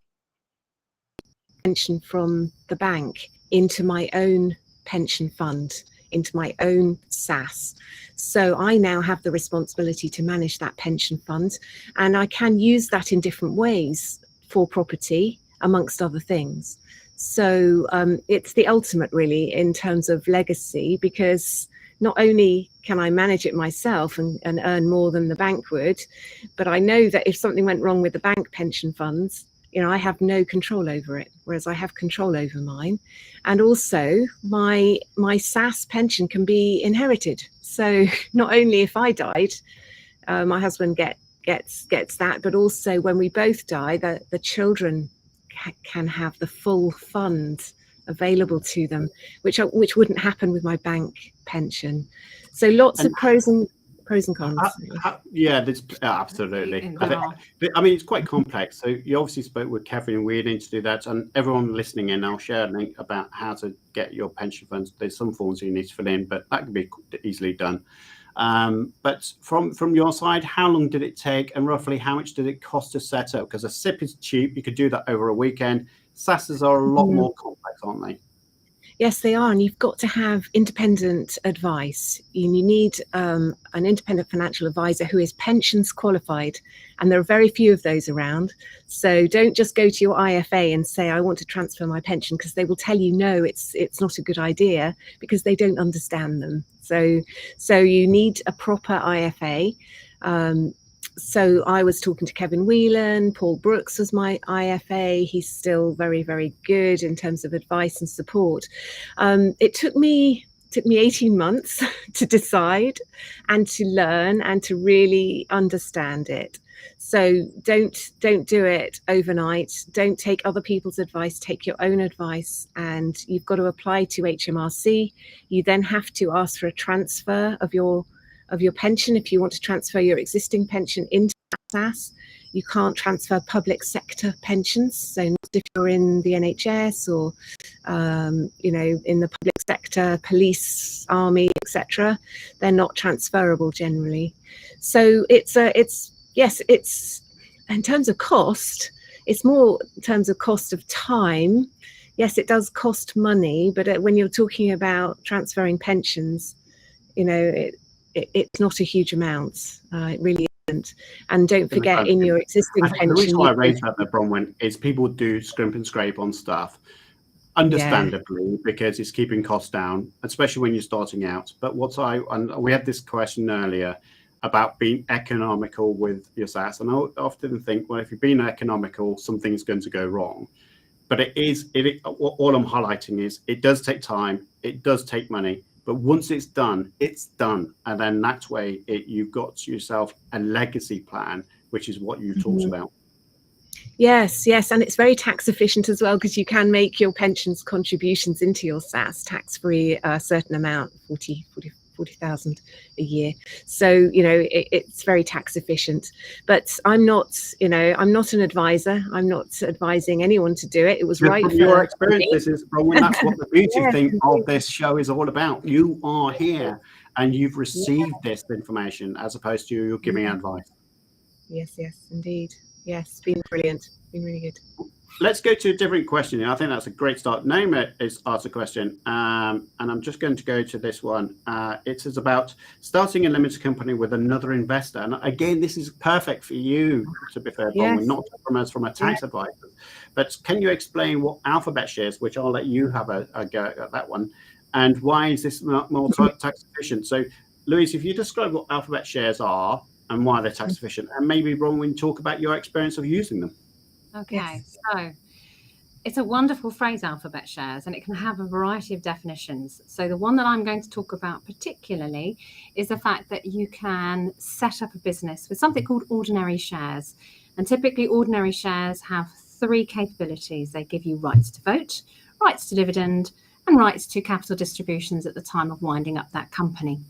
pension from the bank into my own pension fund, into my own SAS. So I now have the responsibility to manage that pension fund, and I can use that in different ways for property, amongst other things. So it's the ultimate, really, in terms of legacy, because not only can I manage it myself and earn more than the bank would, but I know that if something went wrong with the bank pension funds, you know, I have no control over it, whereas I have control over mine. And also my SAS pension can be inherited. So not only if I died, my husband gets that, but also when we both die, the children can have the full fund available to them, which wouldn't happen with my bank pension. So lots of pros and cons. Absolutely. I mean, it's quite complex. So you obviously spoke with Kevin Whelan to do that, and everyone listening in, I'll share a link about how to get your pension funds. There's some forms you need to fill in, but that can be easily done. But from your side, how long did it take, and roughly how much did it cost to set up? Because a SIP is cheap, you could do that over a weekend. SASs are a lot more complex, aren't they? Yes, they are, and you've got to have independent advice. You need an independent financial advisor who is pensions qualified, and there are very few of those around. So don't just go to your IFA and say, I want to transfer my pension, because they will tell you, no, it's not a good idea, because they don't understand them. So you need a proper IFA. So I was talking to Kevin Whelan, Paul Brooks was my IFA. He's still very, very good in terms of advice and support. It took me 18 months to decide and to learn and to really understand it. So don't do it overnight. Don't take other people's advice, take your own advice, and you've got to apply to HMRC. You then have to ask for a transfer of your pension. If you want to transfer your existing pension into SAS, you can't transfer public sector pensions. So not if you're in the NHS or in the public sector, police, army, etc. They're not transferable generally. So it's in terms of cost, it's more in terms of cost of time. Yes, it does cost money, but when you're talking about transferring pensions, it's not a huge amount. It really isn't. And don't forget, in your existing pension, the reason why I raised that, Bronwyn, is people do scrimp and scrape on stuff, understandably, because it's keeping costs down, especially when you're starting out. But we had this question earlier about being economical with your SAS, and I often think, well, if you're being economical, something's going to go wrong. But all I'm highlighting is it does take time, it does take money. But once it's done, and then that way you've got yourself a legacy plan, which is what you talked about. Yes, and it's very tax efficient as well, because you can make your pensions contributions into your SAS tax-free, a certain amount, 40,000 a year. So it's very tax efficient. But I'm not an advisor. I'm not advising anyone to do it. It was right from your experience. This is Bronwyn. That's what the beauty thing of this show is all about. You are here and you've received this information, as opposed to you're giving advice. Yes, indeed. Yes, it's been brilliant. Been really good. Let's go to a different question. I think that's a great start. Naima is asked a question, and I'm just going to go to this one. It is about starting a limited company with another investor. And again, this is perfect for you, to be fair, Bronwyn, not from a tax advisor. But can you explain what Alphabet shares, which I'll let you have a go at that one, and why is this more tax efficient? So, Louise, if you describe what Alphabet shares are and why they're tax efficient, and maybe Bronwyn, talk about your experience of using them. Okay, so it's a wonderful phrase, Alphabet shares, and it can have a variety of definitions. So the one that I'm going to talk about particularly is the fact that you can set up a business with something called ordinary shares. And typically ordinary shares have three capabilities. They give you rights to vote, rights to dividend, and rights to capital distributions at the time of winding up that company.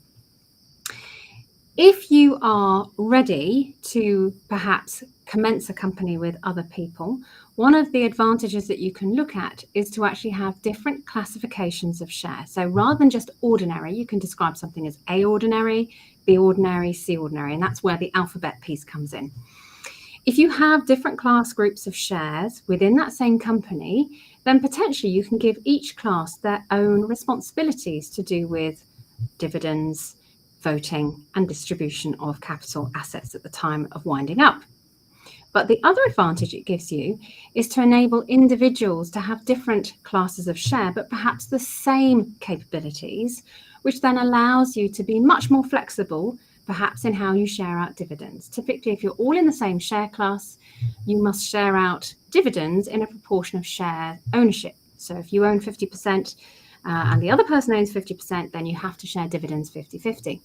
If you are ready to perhaps commence a company with other people, one of the advantages that you can look at is to actually have different classifications of share. So rather than just ordinary, you can describe something as A ordinary, B ordinary, C ordinary, and that's where the Alphabet piece comes in. If you have different class groups of shares within that same company, then potentially you can give each class their own responsibilities to do with dividends, voting, and distribution of capital assets at the time of winding up. But the other advantage it gives you is to enable individuals to have different classes of share, but perhaps the same capabilities, which then allows you to be much more flexible, perhaps in how you share out dividends. Typically, if you're all in the same share class, you must share out dividends in a proportion of share ownership. So if you own 50%, and the other person owns 50%, then you have to share dividends 50-50.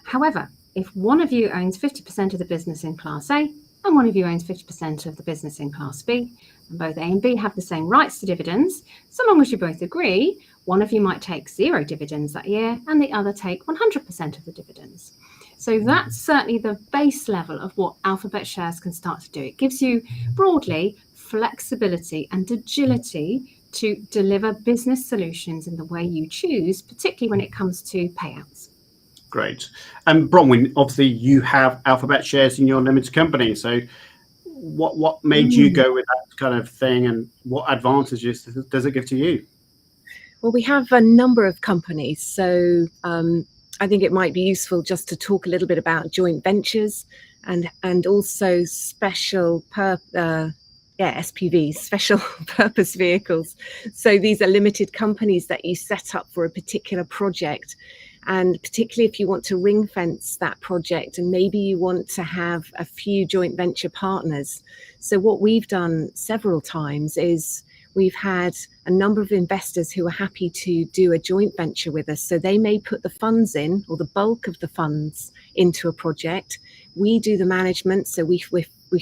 However, if one of you owns 50% of the business in Class A and one of you owns 50% of the business in Class B, and both A and B have the same rights to dividends, so long as you both agree, one of you might take 0 dividends that year and the other take 100% of the dividends. So that's certainly the base level of what Alphabet shares can start to do. It gives you broadly flexibility and agility to deliver business solutions in the way you choose, particularly when it comes to payouts. Great. And Bronwyn, obviously you have Alphabet shares in your limited company. So what made you go with that kind of thing, and what advantages does it give to you? Well, we have a number of companies, so I think it might be useful just to talk a little bit about joint ventures and also SPVs, special purpose vehicles. So these are limited companies that you set up for a particular project, and particularly if you want to ring fence that project, and maybe you want to have a few joint venture partners. So what we've done several times is we've had a number of investors who are happy to do a joint venture with us. So they may put the funds in, or the bulk of the funds, into a project. We do the management. So we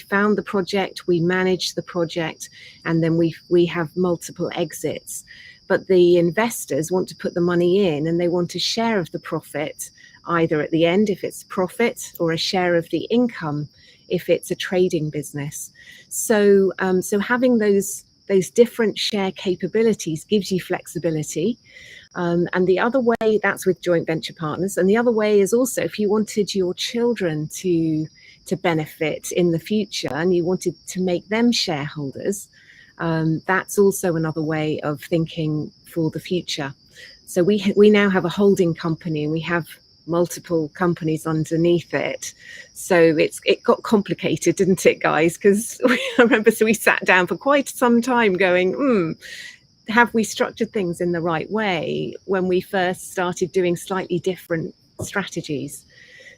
found the project, we manage the project, and then we have multiple exits. But the investors want to put the money in, and they want a share of the profit, either at the end if it's profit, or a share of the income if it's a trading business. So having those different share capabilities gives you flexibility. And the other way, that's with joint venture partners. And the other way is also if you wanted your children to benefit in the future and you wanted to make them shareholders, that's also another way of thinking for the future. So we now have a holding company, and we have multiple companies underneath it. So it got complicated, didn't it, guys? Because I remember, so we sat down for quite some time going, have we structured things in the right way when we first started doing slightly different strategies?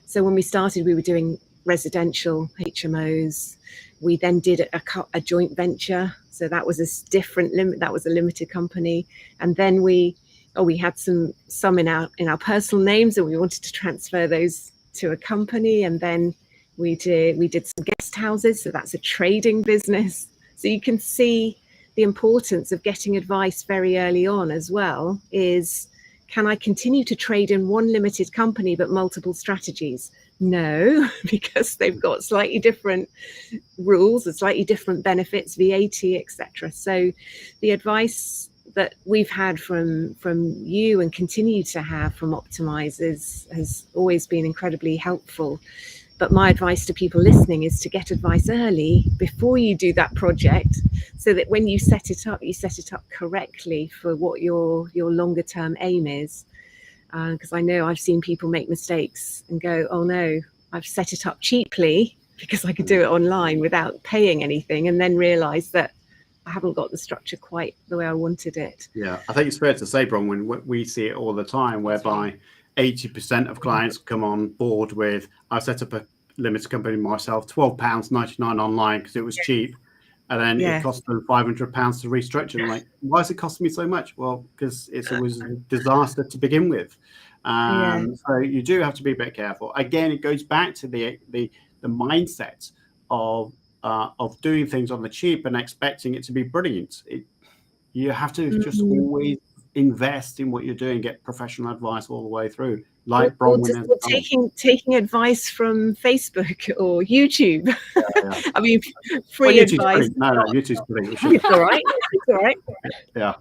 So when we started, we were doing residential HMOs. We then did a joint venture. So that was a different limit. That was a limited company. And then we had some in our personal names, and we wanted to transfer those to a company. And then we did some guest houses. So that's a trading business. So you can see the importance of getting advice very early on as well. Is, can I continue to trade in one limited company but multiple strategies? No, because they've got slightly different rules and slightly different benefits, VAT, etc. So the advice that we've had from you and continue to have from Optimize has always been incredibly helpful. But my advice to people listening is to get advice early before you do that project, so that when you set it up correctly for what your longer term aim is. Because I know I've seen people make mistakes and go, oh no, I've set it up cheaply because I could do it online without paying anything, and then realize that I haven't got the structure quite the way I wanted it. Yeah, I think it's fair to say, Bronwyn, we see it all the time, whereby 80% of clients come on board with, I set up a limited company myself, £12.99 online because it was cheap. And then it cost them £500 to restructure. I'm like, why is it costing me so much? Well, because it was a disaster to begin with. So you do have to be a bit careful. Again, it goes back to the mindset of doing things on the cheap and expecting it to be brilliant. You have to just always invest in what you're doing, get professional advice all the way through. Like Bronwyn, taking advice from Facebook or YouTube. Yeah. I mean, free advice. No, YouTube's brilliant. It's all right. It's all right. Yeah.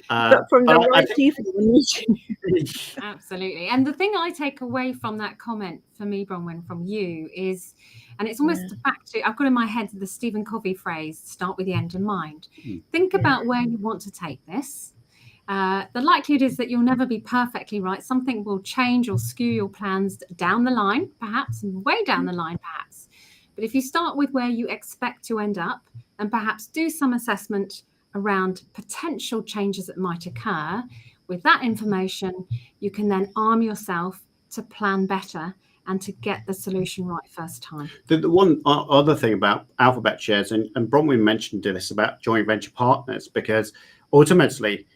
But from the right people on YouTube. Absolutely. And the thing I take away from that comment for me, Bronwyn, from you is, and it's almost back to, I've got in my head the Stephen Covey phrase, start with the end in mind. Think about where you want to take this. The likelihood is that you'll never be perfectly right. Something will change or skew your plans down the line, perhaps, and way down the line, perhaps. But if you start with where you expect to end up and perhaps do some assessment around potential changes that might occur, with that information, you can then arm yourself to plan better and to get the solution right first time. The one other thing about alphabet shares, and Bronwyn mentioned this about joint venture partners, because ultimately,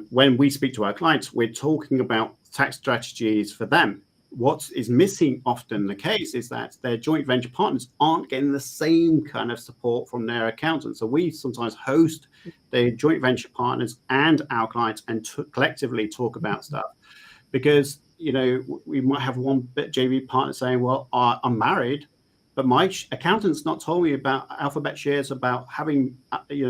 when we speak to our clients, we're talking about tax strategies for them. What is missing often the case is that their joint venture partners aren't getting the same kind of support from their accountants. So we sometimes host the joint venture partners and our clients and collectively talk about stuff, because we might have one JV partner saying, well, I'm married, but my accountant's not told me about alphabet shares, about having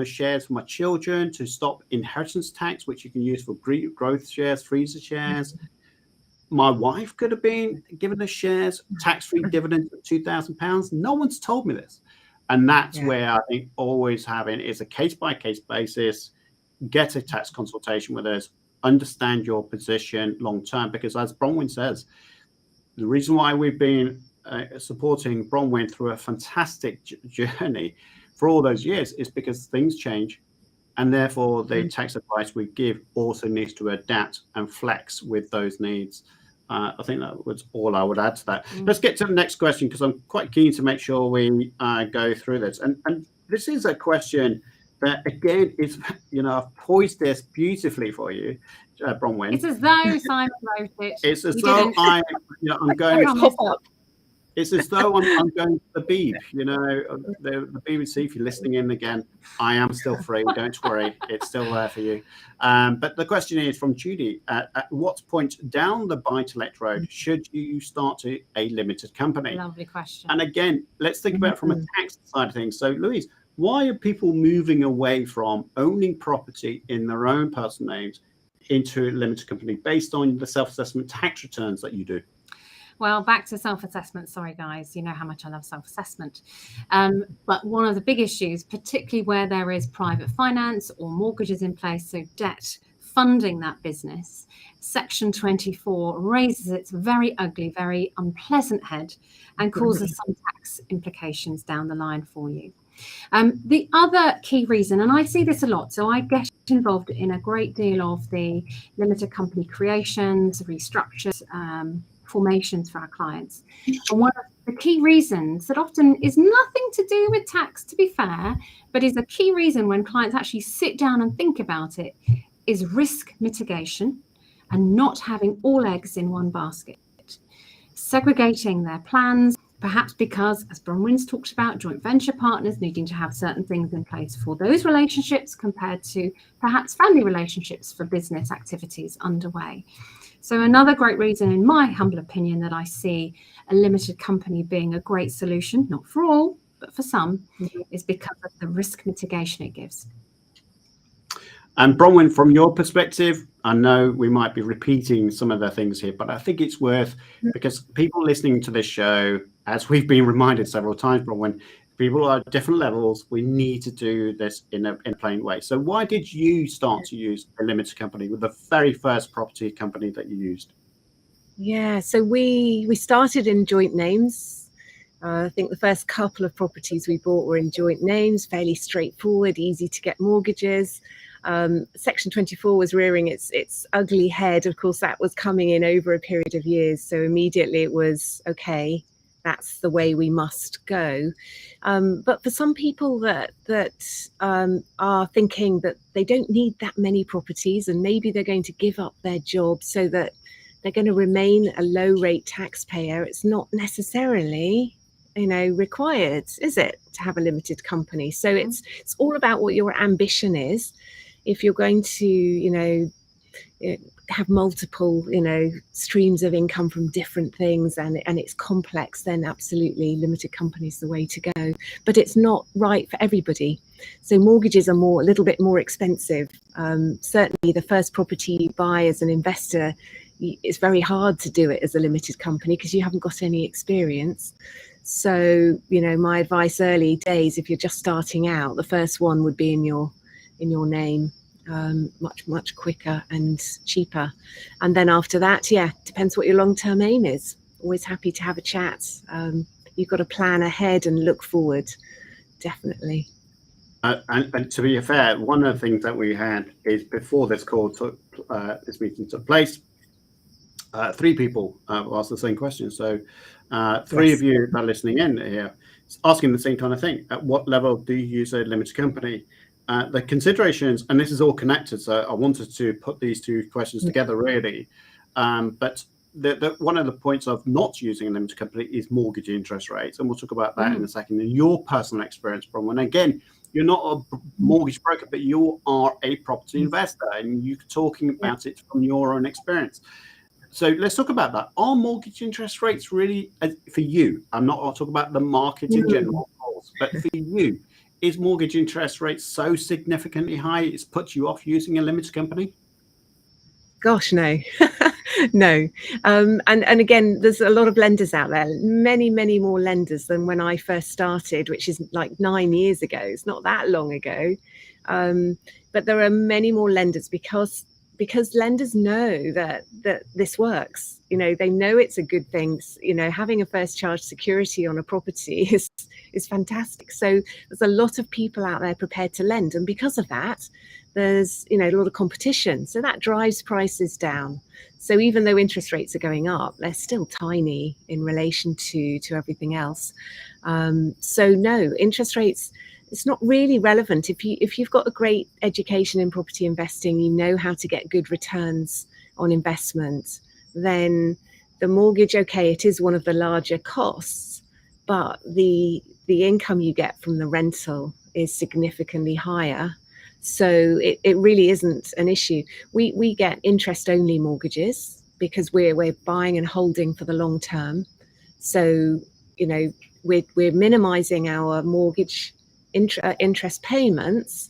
shares for my children to stop inheritance tax, which you can use for growth shares, freezer shares. My wife could have been given the shares, tax-free dividends of £2,000. No one's told me this. And that's where I think always having is a case-by-case basis, get a tax consultation with us, understand your position long term, because as Bronwyn says, the reason why we've been supporting Bronwyn through a fantastic journey for all those years is because things change, and therefore the tax advice we give also needs to adapt and flex with those needs. I think that was all I would add to that. Let's get to the next question, because I'm quite keen to make sure we go through this. And this is a question that, again, is, I've poised this beautifully for you, Bronwyn. It's as though Simon wrote it. It's as though I'm going. It's as though I'm going to the Beeb, the BBC. If you're listening in again, I am still free. Don't worry, it's still there for you. But the question is from Judy: at what point down the buy-to-let road should you start a limited company? Lovely question. And again, let's think about it from a tax side of things. So, Louise, why are people moving away from owning property in their own personal names into a limited company based on the self-assessment tax returns that you do? Well, back to self-assessment. Sorry, guys, you know how much I love self-assessment. But one of the big issues, particularly where there is private finance or mortgages in place, so debt funding that business, Section 24 raises its very ugly, very unpleasant head and causes some tax implications down the line for you. The other key reason, and I see this a lot, so I get involved in a great deal of the limited company creations, restructures, formations for our clients. And one of the key reasons that often is nothing to do with tax, to be fair, but is a key reason when clients actually sit down and think about it, is risk mitigation and not having all eggs in one basket. Segregating their plans, perhaps because, as Bronwyn's talked about, joint venture partners needing to have certain things in place for those relationships compared to perhaps family relationships for business activities underway. So another great reason, in my humble opinion, that I see a limited company being a great solution, not for all, but for some, is because of the risk mitigation it gives. And Bronwyn, from your perspective, I know we might be repeating some of the things here, but I think it's worth, because people listening to this show, as we've been reminded several times, Bronwyn, people are at different levels. We need to do this in a plain way. So why did you start to use a limited company with the very first property company that you used? Yeah, so we started in joint names. I think the first couple of properties we bought were in joint names, fairly straightforward, easy to get mortgages. Section 24 was rearing its ugly head. Of course, that was coming in over a period of years. So immediately it was, okay, that's the way we must go. But for some people that are thinking that they don't need that many properties, and maybe they're going to give up their job so that they're going to remain a low rate taxpayer, it's not necessarily required, is it, to have a limited company? So it's all about what your ambition is. If you're going to have multiple streams of income from different things, and it's complex, then absolutely limited company is the way to go. But it's not right for everybody. So mortgages are a little bit more expensive. Certainly the first property you buy as an investor, it's very hard to do it as a limited company because you haven't got any experience. So my advice early days, if you're just starting out, the first one would be in your name. Much quicker and cheaper. And then after that, depends what your long-term aim is. Always happy to have a chat. You've got to plan ahead and look forward, definitely. And to be fair, one of the things that we had is before this meeting took place, 3 people asked the same question. So 3 of you that are listening in here asking the same kind of thing. At what level do you use a limited company? The considerations, and this is all connected, so I wanted to put these 2 questions together really. But one of the points of not using a limited company is mortgage interest rates, and we'll talk about that in a second. In your personal experience, Bronwyn, again, you're not a mortgage broker, but you are a property investor, and you're talking about it from your own experience. So let's talk about that. Are mortgage interest rates really, for you, I'm not talking about the market in general, but for you, is mortgage interest rates so significantly high it's put you off using a limited company? Gosh, no. No. And again, there's a lot of lenders out there, many more lenders than when I first started, which is like 9 years ago. It's not that long ago. But there are many more lenders because because lenders know that this works. They know it's a good thing. Having a first charge security on a property is fantastic. So there's a lot of people out there prepared to lend, and because of that, there's a lot of competition. So that drives prices down. So even though interest rates are going up, they're still tiny in relation to everything else. So no, interest rates, it's not really relevant. If you've got a great education in property investing, you know how to get good returns on investment, then the mortgage, okay, it is one of the larger costs, but the income you get from the rental is significantly higher. So it really isn't an issue. We get interest only mortgages because we're buying and holding for the long term. So we're minimizing our mortgage interest payments,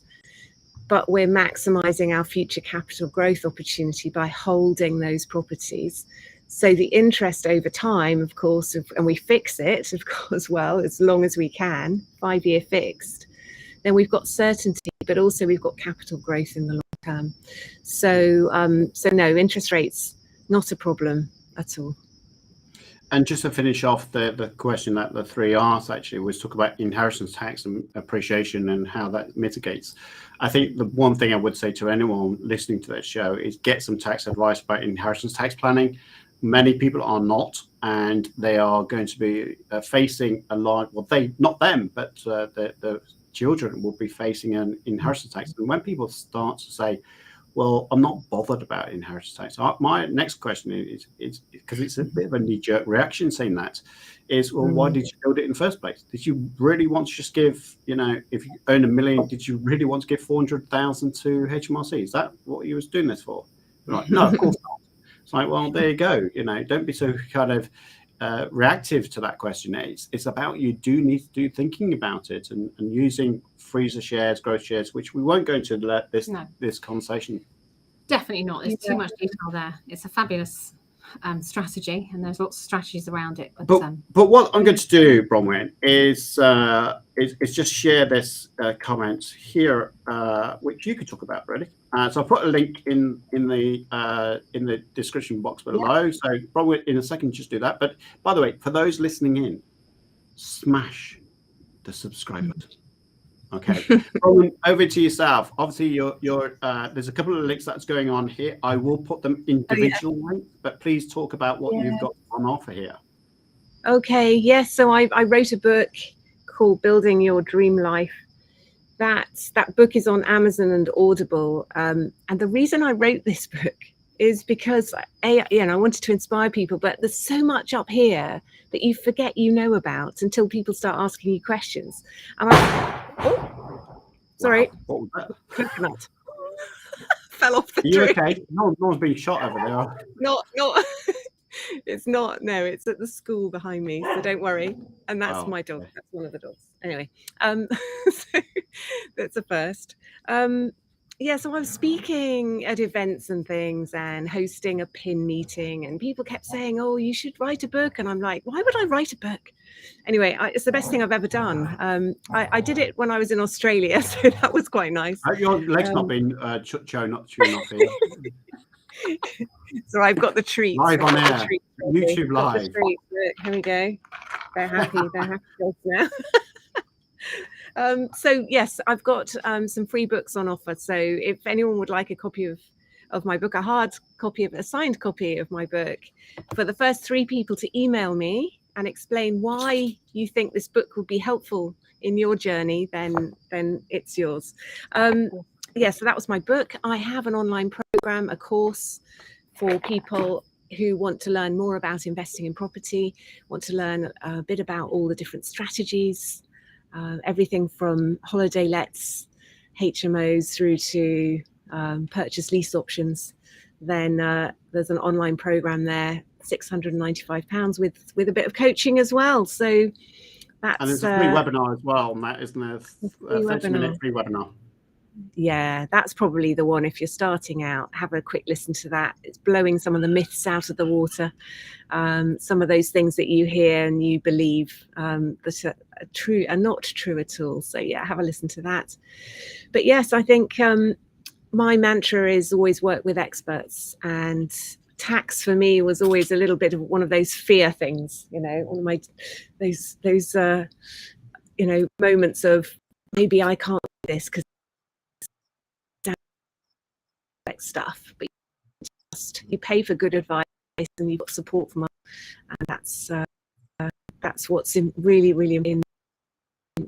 but we're maximizing our future capital growth opportunity by holding those properties. So the interest over time, of course, and we fix it, of course, well, as long as we can, 5-year fixed, then we've got certainty, but also we've got capital growth in the long term. So no, interest rates, not a problem at all. And just to finish off the question that the three asked, actually, was talk about inheritance tax and appreciation and how that mitigates. I think the one thing I would say to anyone listening to that show is get some tax advice about inheritance tax planning. Many people are not, and they are going to be facing a lot. Well, not them, but the children will be facing an inheritance tax. And when people start to say, well, I'm not bothered about inheritance tax. My next question is because it's a bit of a knee-jerk reaction saying that, is, well, why did you build it in the first place? Did you really want to just give, if you own $1 million, did you really want to give 400,000 to HMRC? Is that what you was doing this for? Like, no, of course not. It's like, well, there you go. Don't be so kind of reactive to that question. It's about you do need to do thinking about it and using freezer shares, growth shares, which we won't go into this conversation. Definitely not. There's too much detail there. It's a fabulous strategy, and there's lots of strategies around it. But what I'm going to do, Bronwyn, is just share this comment here, which you could talk about, really. So I'll put a link in the description box below. Yeah. So Bronwyn, in a second, just do that. But by the way, for those listening in, smash the subscribe button. Okay, Bronwyn, over to yourself. Obviously, you're there's a couple of links that's going on here. I will put them individually, but please talk about what you've got on offer here. Okay, yes. So I wrote a book called Building Your Dream Life. That book is on Amazon and Audible. And the reason I wrote this book is because I wanted to inspire people, but there's so much up here that you forget about until people start asking you questions. And sorry. Wow. What was that? Coconut. Fell off the tree. You okay? No one's being shot over there. Not. It's not. No, it's at the school behind me. So don't worry. And that's my dog. That's one of the dogs. Anyway, so that's a first. So I was speaking at events and things and hosting a PIN meeting, and people kept saying, oh, you should write a book. And I'm like, why would I write a book? Anyway, it's the best thing I've ever done. I did it when I was in Australia, so that was quite nice. Your leg's not been chewing off here. So I've got the treats. Live on air. YouTube live. Look, here we go. They're happy. They're happy now. So yes, I've got some free books on offer. So if anyone would like a copy of my book, a signed copy of my book, for the first 3 people to email me and explain why you think this book would be helpful in your journey, then it's yours. So that was my book. I have an online program, a course for people who want to learn more about investing in property, want to learn a bit about all the different strategies, everything from holiday lets, HMOs through to purchase lease options. Then there's an online program there, £695 with a bit of coaching as well. So that's and there's a free webinar as well, Matt, isn't there? A 30-minute free webinar. Yeah, that's probably the one. If you're starting out, have a quick listen to that. It's blowing some of the myths out of the water. Some of those things that you hear and you believe that are not true at all. So yeah, have a listen to that. But yes, I think my mantra is always work with experts, and tax for me was always a little bit of one of those fear things, one of my those moments of maybe I can't do this because stuff, but you pay for good advice and you've got support from others, and that's what's really, really in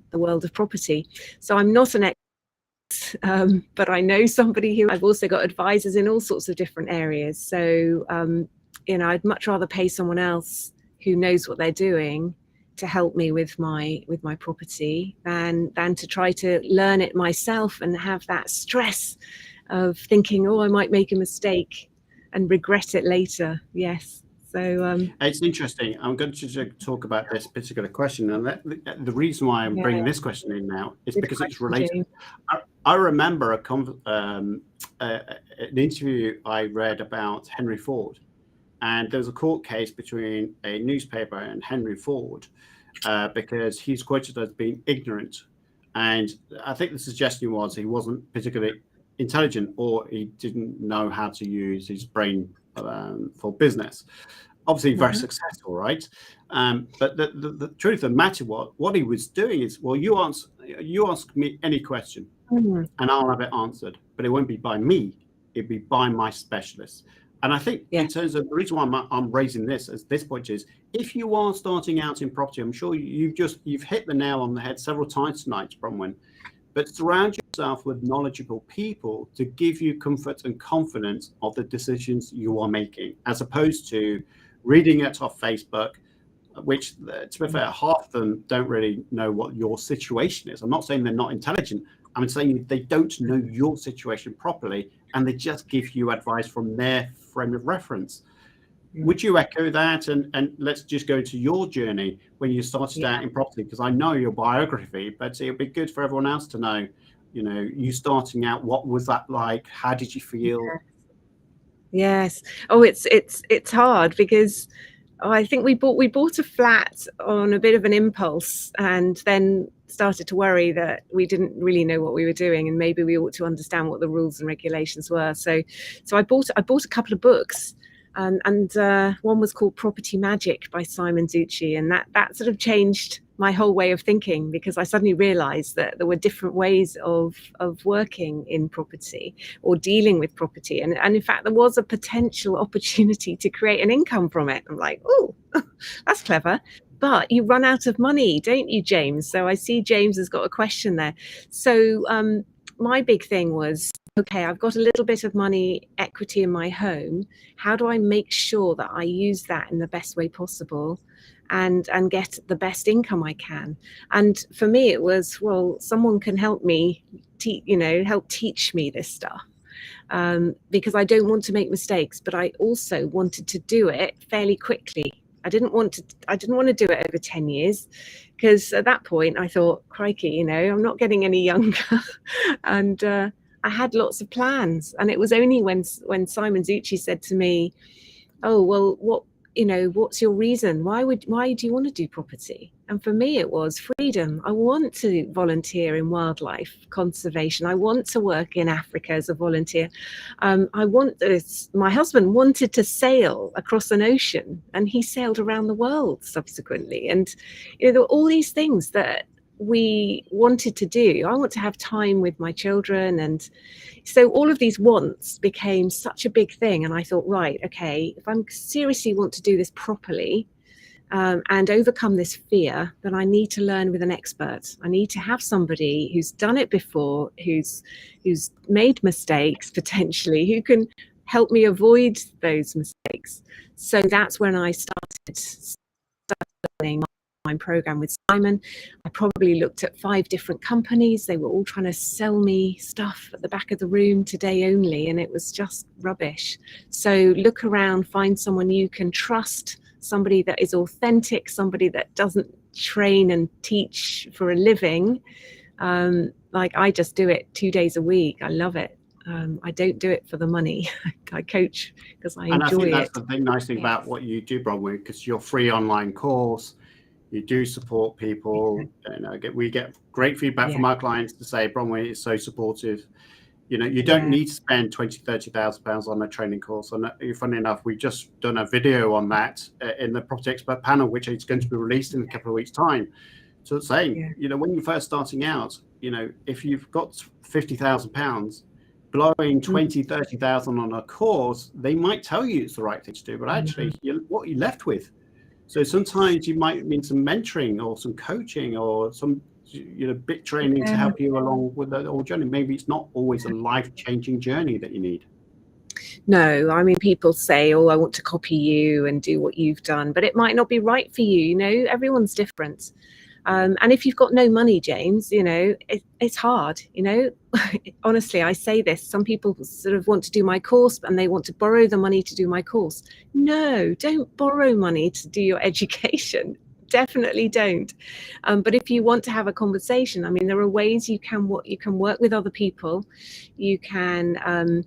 the world of property. So I'm not an expert, but I know somebody who I've also got advisors in all sorts of different areas. So I'd much rather pay someone else who knows what they're doing to help me with my property than to try to learn it myself and have that stress of thinking, oh, I might make a mistake and regret it later. Yes. So it's interesting. I'm going to talk about this particular question, and the reason why I'm bringing this question in now is because it's related. I remember an interview I read about Henry Ford, and there was a court case between a newspaper and Henry Ford because he's quoted as being ignorant, and I think the suggestion was he wasn't particularly intelligent or he didn't know how to use his brain for business. Obviously very successful, right? But the truth of the matter was, what he was doing is, well, you ask me any question and I'll have it answered, but it won't be by me, it'd be by my specialist. And I think in terms of the reason why I'm raising this at this point is, if you are starting out in property, I'm sure you've hit the nail on the head several times tonight, Bronwyn, but surround yourself with knowledgeable people to give you comfort and confidence of the decisions you are making, as opposed to reading it off Facebook, which, to be fair, half of them don't really know what your situation is. I'm not saying they're not intelligent. I'm saying they don't know your situation properly, and they just give you advice from their frame of reference. Would you echo that? And let's just go to your journey when you started out in property, because I know your biography, but it'd be good for everyone else to know, you starting out, what was that like? How did you feel? Yes. Oh, it's hard because I think we bought a flat on a bit of an impulse, and then started to worry that we didn't really know what we were doing, and maybe we ought to understand what the rules and regulations were. So I bought a couple of books. And one was called Property Magic by Simon Zucci, and that sort of changed my whole way of thinking, because I suddenly realized that there were different ways of working in property or dealing with property, and in fact there was a potential opportunity to create an income from it. I'm like, oh, that's clever. But you run out of money, don't you, James? So I see James has got a question there. So my big thing was, okay, I've got a little bit of money equity in my home. How do I make sure that I use that in the best way possible and get the best income I can? And for me, it was, well, someone can help me, help teach me this stuff. Because I don't want to make mistakes, but I also wanted to do it fairly quickly. I didn't want to do it over 10 years, because at that point I thought, crikey, I'm not getting any younger. And I had lots of plans. And it was only when Simon Zucci said to me, oh, well, what's your reason? Why do you want to do property? And for me, it was freedom. I want to volunteer in wildlife conservation. I want to work in Africa as a volunteer. My husband wanted to sail across an ocean, and he sailed around the world subsequently. And there were all these things that we wanted to do. I want to have time with my children, and so all of these wants became such a big thing. And I thought, right, okay, if I seriously want to do this properly and overcome this fear, then I need to learn with an expert. I need to have somebody who's done it before, who's made mistakes potentially, who can help me avoid those mistakes. So that's when I started learning my program with Simon. I probably looked at 5 different companies. They were all trying to sell me stuff at the back of the room today only, and it was just rubbish. So look around, find someone you can trust, somebody that is authentic, somebody that doesn't train and teach for a living. Like I just do it 2 days a week. I love it. I don't do it for the money. I coach because I enjoy it. And I think that's the nice thing about what you do, Bronwyn, because your free online course, you do support people. We get great feedback from our clients to say Bronwyn is so supportive. You don't need to spend 20,000, 30,000 pounds on a training course. And funny enough, we've just done a video on that in the Property Expert panel, which is going to be released in a couple of weeks' time. So it's saying, when you're first starting out, if you've got 50,000 pounds, blowing 20, 30,000 on a course, they might tell you it's the right thing to do, but actually, what you're left with. So sometimes you might need some mentoring or some coaching or some bit training to help you along with the whole journey. Maybe it's not always a life-changing journey that you need. No, I mean, people say, oh, I want to copy you and do what you've done, but it might not be right for you. Everyone's different. And if you've got no money, James, it's hard. Honestly, I say this, some people sort of want to do my course and they want to borrow the money to do my course. No, don't borrow money to do your education. Definitely don't. But if you want to have a conversation, I mean, there are ways you can work with other people. You can,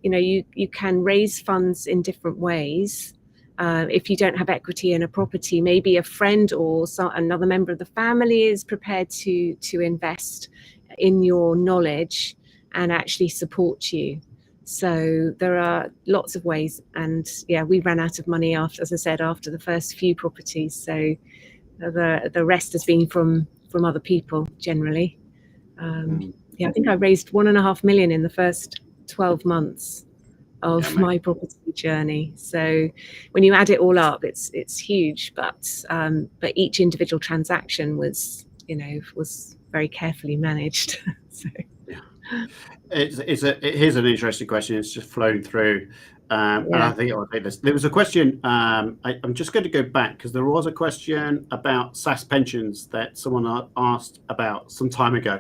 you can raise funds in different ways. If you don't have equity in a property, maybe a friend or another member of the family is prepared to invest in your knowledge and actually support you. So there are lots of ways, and we ran out of money after the first few properties. So the rest has been from other people generally. I think I raised 1.5 million in the first 12 months of my property journey. So when you add it all up, it's huge. But each individual transaction was very carefully managed. So. Here's an interesting question. It's just flown through. And I think I'll take this. There was a question. I'm just going to go back because there was a question about SAS pensions that someone asked about some time ago.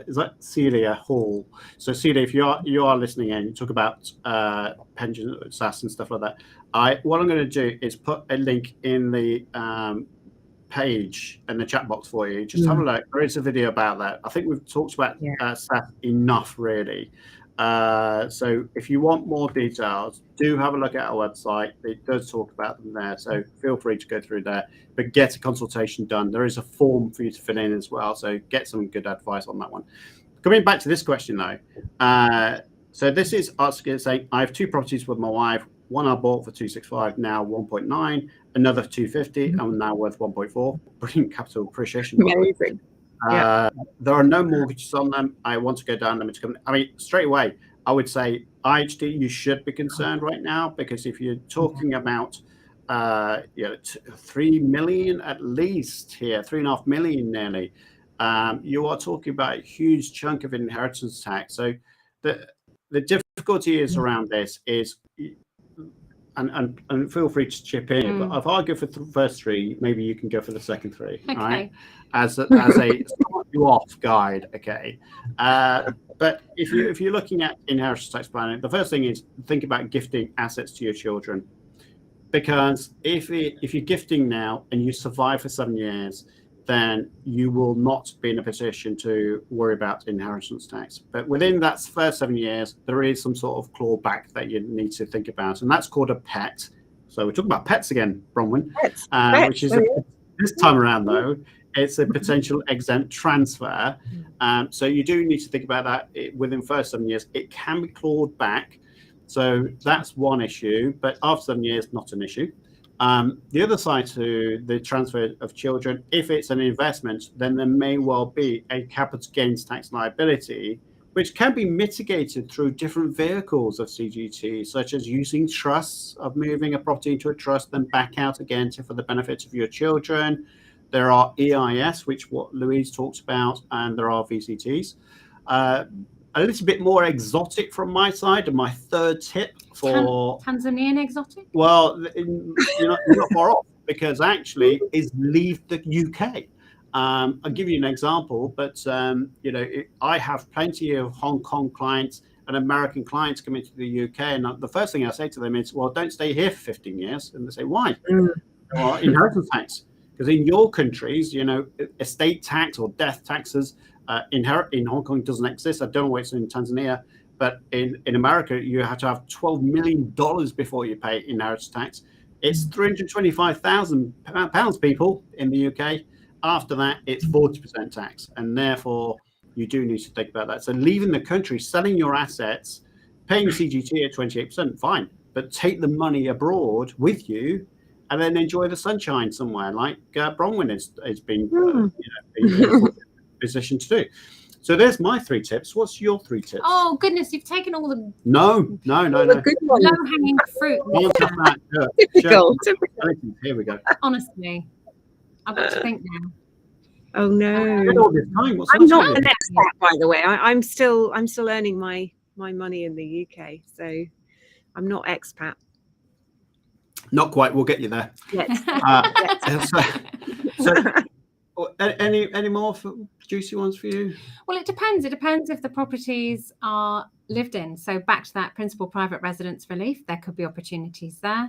Is that Celia Hall? So Celia, if you are listening in, you talk about pensions, SAS and stuff like that. What I'm going to do is put a link in the page in the chat box for you. Just have a look. There is a video about that. I think we've talked about SAS enough, really. So if you want more details, do have a look at our website. It does talk about them there, so feel free to go through there, but get a consultation done. There is a form for you to fill in as well, so get some good advice on that one. Coming back to this question though, so this is us saying I have 2 properties with my wife. One I bought for 265, now 1.9, another 250, and now worth 1.4. Brilliant capital appreciation. Amazing. There are no mortgages on them. I want to go down limited company. I mean, straight away, I would say IHT, you should be concerned right now, because if you're talking about 3 million at least here, 3.5 million nearly, you are talking about a huge chunk of inheritance tax. So the difficulty is around this is, and feel free to chip in, but if I go for the first 3, maybe you can go for the second 3, okay. right? As a start you off guide, okay. But if you're looking at inheritance tax planning, the first thing is think about gifting assets to your children, because if you're gifting now and you survive for 7 years, then you will not be in a position to worry about inheritance tax. But within that first 7 years, there is some sort of clawback that you need to think about, and that's called a pet. So we're talking about pets again, Bronwyn, which is this time around though, it's a potential exempt transfer. So you do need to think about that within the first 7 years. It can be clawed back. So that's one issue, but after 7 years, not an issue. The other side to the transfer of children, if it's an investment, then there may well be a capital gains tax liability, which can be mitigated through different vehicles of CGT, such as using trusts, of moving a property into a trust, then back out again for the benefit of your children. There are EIS, which what Louise talks about, and there are VCTs. A little bit more exotic from my side, and my third tip for Tanzanian exotic. Well, you're not far off, because actually is leave the UK. I'll give you an example, but I have plenty of Hong Kong clients and American clients coming to the UK, and the first thing I say to them is, well, don't stay here for 15 years. And they say, why? Well, inheritance tax. Because in your countries, estate tax or death taxes in Hong Kong doesn't exist. I don't know what's in Tanzania, but in America, you have to have $12 million before you pay inheritance tax. It's £325,000, people, in the UK. After that, it's 40% tax, and therefore you do need to think about that. So leaving the country, selling your assets, paying CGT at 28%, fine, but take the money abroad with you and then enjoy the sunshine somewhere, like Bronwyn has been in a position to do. So there's my 3 tips. What's your 3 tips? Oh goodness, you've taken all the No. Good one. low-hanging fruit. Typical. Here we go. Honestly, I've got to think now. Oh no. All this time, what's I'm not happening? an expat, by the way. I'm still earning my money in the UK, so I'm not expat. Not quite. We'll get you there. Yes. So any more juicy ones for you? Well, it depends. It depends if the properties are lived in. So back to that principal private residence relief, there could be opportunities there.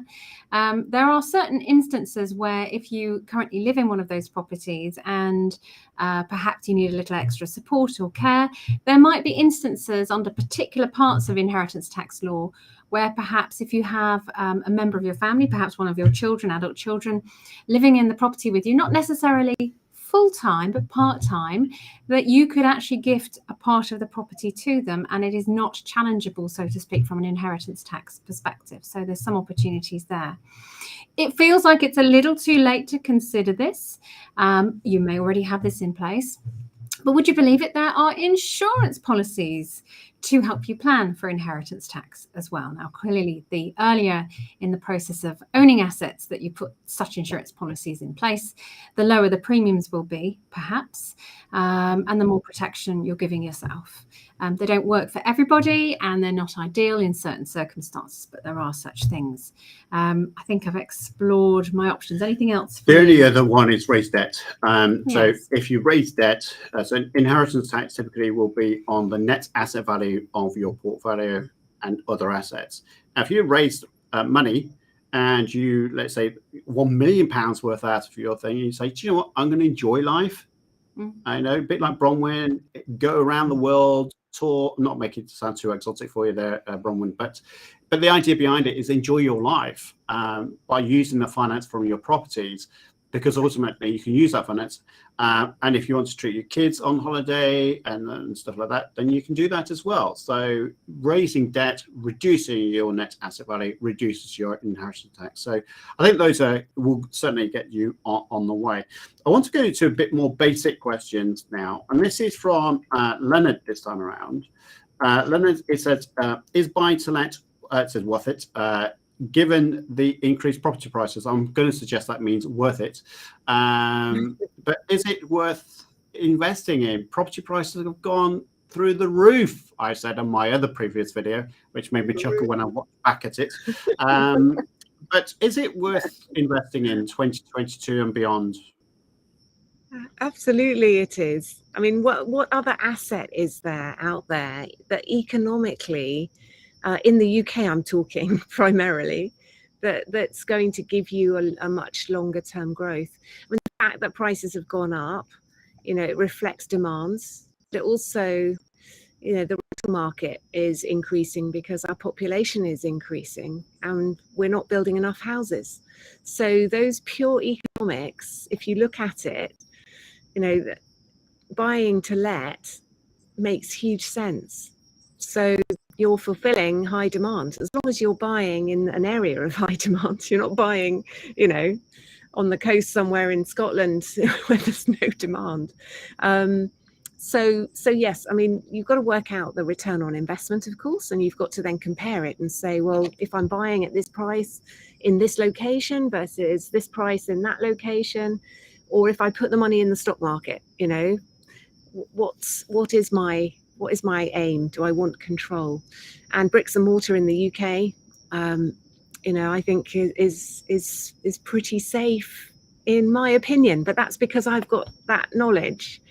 There are certain instances where if you currently live in one of those properties and perhaps you need a little extra support or care, there might be instances under particular parts of inheritance tax law where perhaps if you have a member of your family, perhaps one of your children, adult children, living in the property with you, not necessarily full-time but part-time, that you could actually gift a part of the property to them and it is not challengeable, so to speak, from an inheritance tax perspective. So there's some opportunities there. It feels like it's a little too late to consider this. You may already have this in place, but would you believe it, there are insurance policies to help you plan for inheritance tax as well. Now, clearly, the earlier in the process of owning assets that you put such insurance policies in place, the lower the premiums will be, perhaps, and the more protection you're giving yourself. They don't work for everybody, and they're not ideal in certain circumstances, but there are such things. I think I've explored my options. Anything else? The only other one is raise debt. So Yes. if you raise debt, so inheritance tax typically will be on the net asset value of your portfolio and other assets. Now, if you raise money and you, let's say, £1 million worth out of your thing, you say, do you know what, I'm going to enjoy life. I know, a bit like Bronwyn, go around the world, tour, not make it sound too exotic for you there, Bronwyn, but the idea behind it is enjoy your life by using the finance from your properties, because ultimately you can use that finance. And if you want to treat your kids on holiday and stuff like that, then you can do that as well. So raising debt, reducing your net asset value, reduces your inheritance tax. So I think those will certainly get you on the way. I want to go into a bit more basic questions now. And this is from Leonard this time around. Leonard, it says, is buy to let, it says worth it, given the increased property prices? I'm going to suggest that means worth it. But is it worth investing in? Property prices have gone through the roof, I said on my other previous video, which made me chuckle when I watched back at it. But is it worth investing in 2022 and beyond? Absolutely, it is. I mean, what other asset is there out there that economically, in the UK, I'm talking primarily, that's going to give you a much longer term growth? I mean, the fact that prices have gone up, it reflects demands. But also, the rental market is increasing because our population is increasing and we're not building enough houses. So those pure economics, if you look at it, buying to let makes huge sense. So you're fulfilling high demand. As long as you're buying in an area of high demand, you're not buying, on the coast somewhere in Scotland where there's no demand. So yes, I mean, you've got to work out the return on investment, of course, and you've got to then compare it and say, well, if I'm buying at this price in this location versus this price in that location, or if I put the money in the stock market, what is my aim? Do I want control? And bricks and mortar in the UK, I think is pretty safe in my opinion, but that's because I've got that knowledge.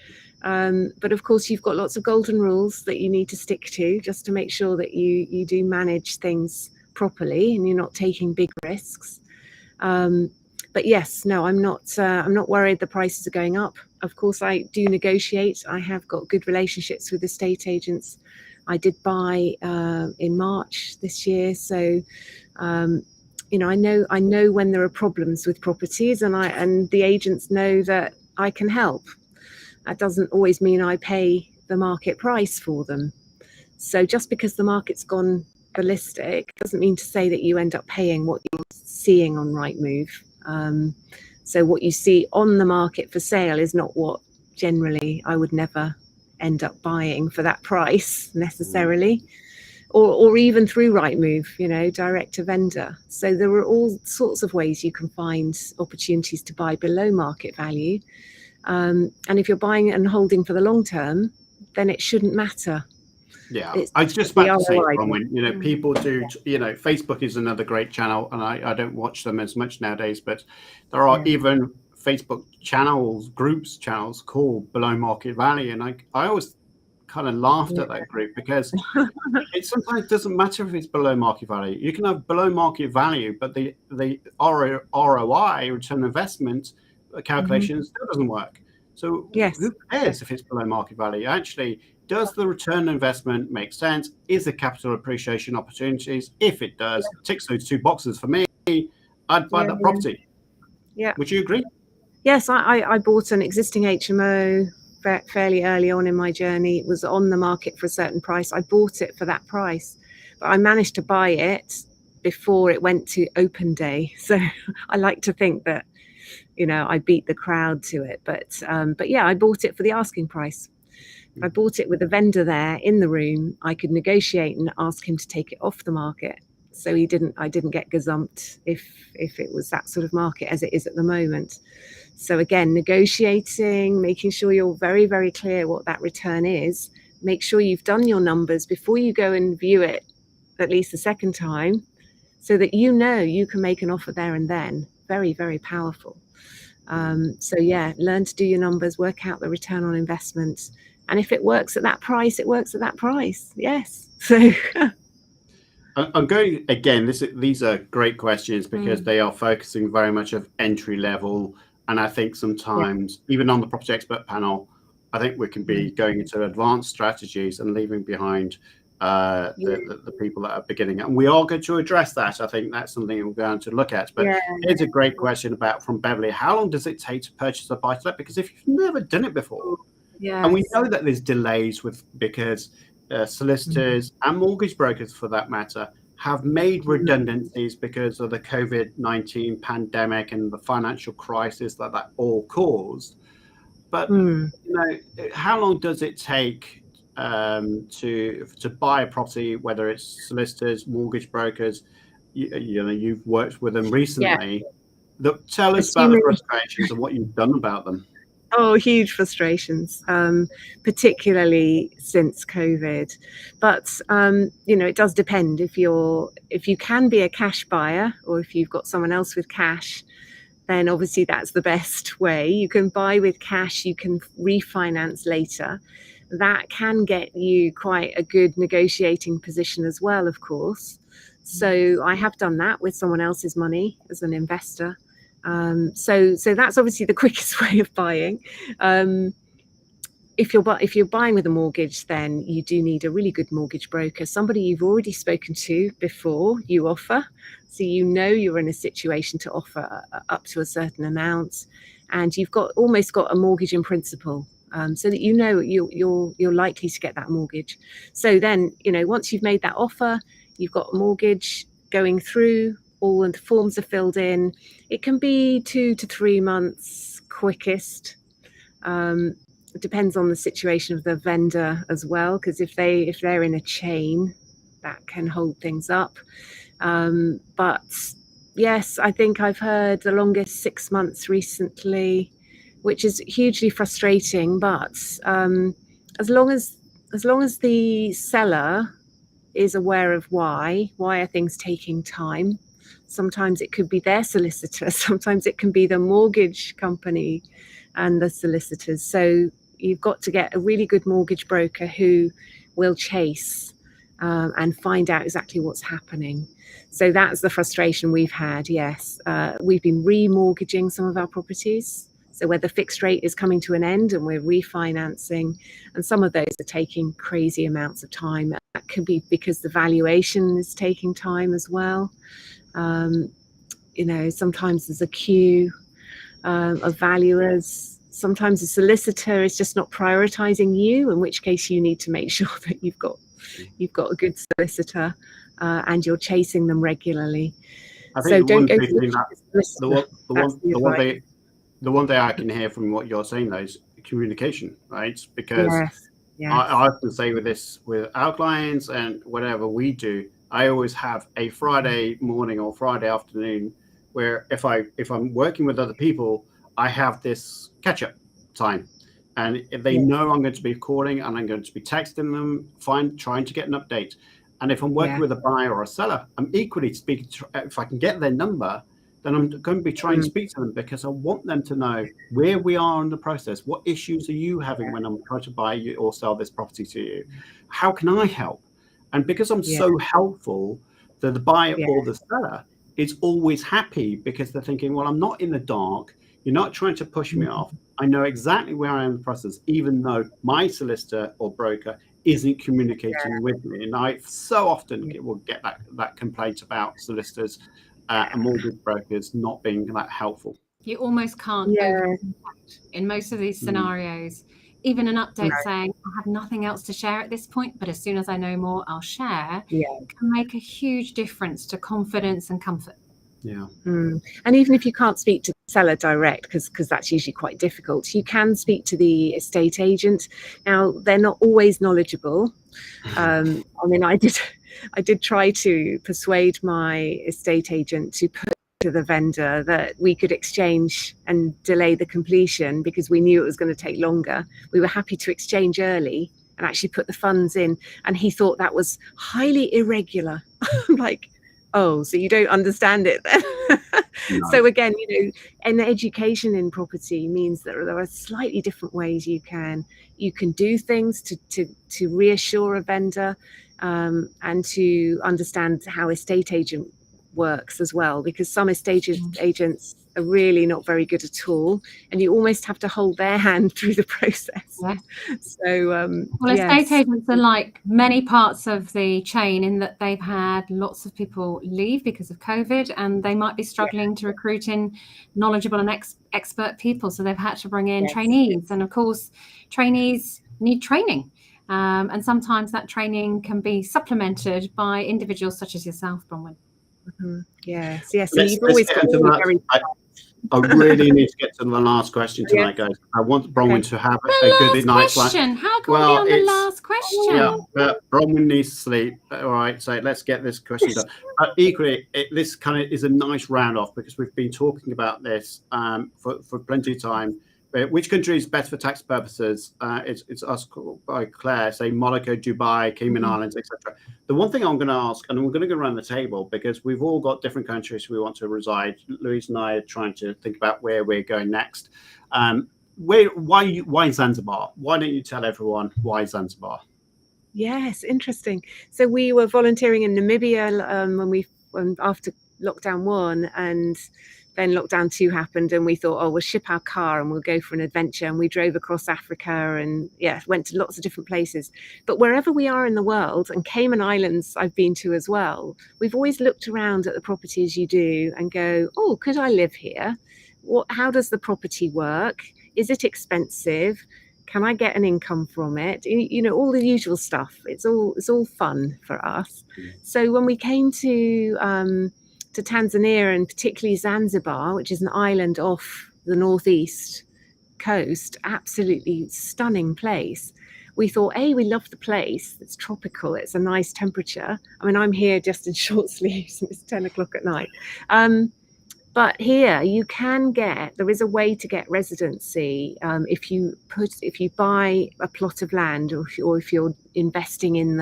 But of course, you've got lots of golden rules that you need to stick to just to make sure that you do manage things properly and you're not taking big risks. But yes, no, I'm not worried the prices are going up. Of course, I do negotiate. I have got good relationships with estate agents. I did buy in March this year, so I know when there are problems with properties, and the agents know that I can help. That doesn't always mean I pay the market price for them. So just because the market's gone ballistic doesn't mean to say that you end up paying what you're seeing on Rightmove. So what you see on the market for sale is not what generally I would never end up buying for that price necessarily, or even through Rightmove, you know, direct to vendor. So there are all sorts of ways you can find opportunities to buy below market value. And if you're buying and holding for the long term, then it shouldn't matter. Yeah, It's I was just about to say, ROI. Bronwyn, you know, people do, you know, Facebook is another great channel, and I don't watch them as much nowadays, but there are even Facebook channels, channels called Below Market Value. And I always kind of laughed at that group, because it sometimes doesn't matter if it's below market value. You can have below market value, but the ROI, return on investment calculation still doesn't work. So who cares if it's below market value? Actually, does the return on investment make sense? Is there capital appreciation opportunities? If it does, ticks those two boxes for me, I'd buy that property. Yeah. Would you agree? Yes, I bought an existing HMO fairly early on in my journey. It was on the market for a certain price. I bought it for that price, but I managed to buy it before it went to open day. So I like to think that, you know, I beat the crowd to it. But yeah, I bought it for the asking price. I bought it with a vendor there in the room. I could negotiate and ask him to take it off the market. So I didn't get gazumped if it was that sort of market as it is at the moment. So again, negotiating, making sure you're very, very clear what that return is. Make sure you've done your numbers before you go and view it at least the second time, so that you know you can make an offer there and then. Very, very powerful. So yeah, learn to do your numbers, work out the return on investment. And if it works at that price, it works at that price. Yes. So I'm going again. These are great questions, because they are focusing very much of entry level. And I think sometimes, even on the property expert panel, I think we can be going into advanced strategies and leaving behind the people that are beginning. And we are going to address that. I think that's something we're going to look at. But here's a great question from Beverly. How long does it take to purchase a buy-to-let? Because if you've never done it before, and we know that there's delays because solicitors and mortgage brokers, for that matter, have made redundancies because of the COVID-19 pandemic and the financial crisis that all caused. But you know, how long does it take to buy a property, whether it's solicitors, mortgage brokers? You know, you've worked with them recently. Tell us about the frustrations and what you've done about them. Oh, huge frustrations, particularly since COVID. But you know, it does depend. If you can be a cash buyer, or if you've got someone else with cash, then obviously that's the best way. You can buy with cash, you can refinance later. That can get you quite a good negotiating position as well, of course. So I have done that with someone else's money as an investor. So that's obviously the quickest way of buying. If you're buying with a mortgage, then you do need a really good mortgage broker, somebody you've already spoken to before you offer, so you know you're in a situation to offer up to a certain amount, and you've almost got a mortgage in principle, so that you know you're likely to get that mortgage. So then, you know, once you've made that offer, you've got a mortgage going through. All the forms are filled in. It can be 2 to 3 months quickest. It depends on the situation of the vendor as well, because if they're in a chain, that can hold things up. But yes, I think I've heard the longest 6 months recently, which is hugely frustrating. But as long as the seller is aware of why are things taking time. Sometimes it could be their solicitor, sometimes it can be the mortgage company and the solicitors. So you've got to get a really good mortgage broker who will chase and find out exactly what's happening. So that's the frustration we've had, yes. We've been remortgaging some of our properties. So where the fixed rate is coming to an end and we're refinancing, and some of those are taking crazy amounts of time. That could be because the valuation is taking time as well. You know, sometimes there's a queue of valuers. sometimes the solicitor is just not prioritizing you, in which case you need to make sure that you've got a good solicitor and you're chasing them regularly. I think So the don't one go big to thing the one thing I can hear from what you're saying though is communication, right? Because Yes. I often say with our clients and whatever we do, I always have a Friday morning or Friday afternoon where if I'm working with other people, I have this catch-up time. And if they know I'm going to be calling and I'm going to be texting them, trying to get an update. And if I'm working with a buyer or a seller, I'm equally speaking if I can get their number, then I'm going to be trying to speak to them because I want them to know where we are in the process. What issues are you having when I'm trying to buy you or sell this property to you? How can I help? And because I'm so helpful, the buyer or the seller is always happy because they're thinking, well, I'm not in the dark. You're not trying to push me off. I know exactly where I am in the process, even though my solicitor or broker isn't communicating with me. And I so often will get that complaint about solicitors and mortgage brokers not being that helpful. You almost can't over in most of these scenarios. Even an update saying, I have nothing else to share at this point, but as soon as I know more, I'll share, can make a huge difference to confidence and comfort. Yeah. And even if you can't speak to the seller direct, because that's usually quite difficult, you can speak to the estate agent. Now, they're not always knowledgeable. I mean, I did try to persuade my estate agent to put to the vendor that we could exchange and delay the completion because we knew it was going to take longer. We were happy to exchange early and actually put the funds in. And he thought that was highly irregular. Like, oh, so you don't understand it then? No. So again, an education in property means that there are slightly different ways you can do things to reassure a vendor and to understand how estate agent works as well, because some estate agents are really not very good at all, and you almost have to hold their hand through the process. So estate agents are like many parts of the chain in that they've had lots of people leave because of COVID, and they might be struggling to recruit in knowledgeable and expert people, so they've had to bring in trainees, and of course trainees need training, and sometimes that training can be supplemented by individuals such as yourself, Bronwyn. Yes. So you've always got I really need to get to the last question tonight, guys. I want Bronwyn to have a good night's sleep. How can we be on the last question? Yeah, but Bronwyn needs to sleep. All right, so let's get this question done. But equally, this kind of is a nice round off because we've been talking about this for plenty of time. Which country is best for tax purposes? It's asked by Claire, say Monaco, Dubai, Cayman Islands, etc. The one thing I'm going to ask, and we're going to go around the table because we've all got different countries we want to reside. Louise and I are trying to think about where we're going next. Why Zanzibar? Why don't you tell everyone why Zanzibar? Yes, interesting. So we were volunteering in Namibia after lockdown 1, and then lockdown 2 happened, and we thought, oh, we'll ship our car and we'll go for an adventure. And we drove across Africa and went to lots of different places. But wherever we are in the world, and Cayman Islands I've been to as well, we've always looked around at the property as you do and go, oh, could I live here? How does the property work? Is it expensive? Can I get an income from it? All the usual stuff. It's all fun for us. So when we came to Tanzania, and particularly Zanzibar, which is an island off the northeast coast, absolutely stunning place. We thought, we love the place. It's tropical. It's a nice temperature. I mean, I'm here just in short sleeves and it's 10 o'clock at night. But here there is a way to get residency if you buy a plot of land or if you're investing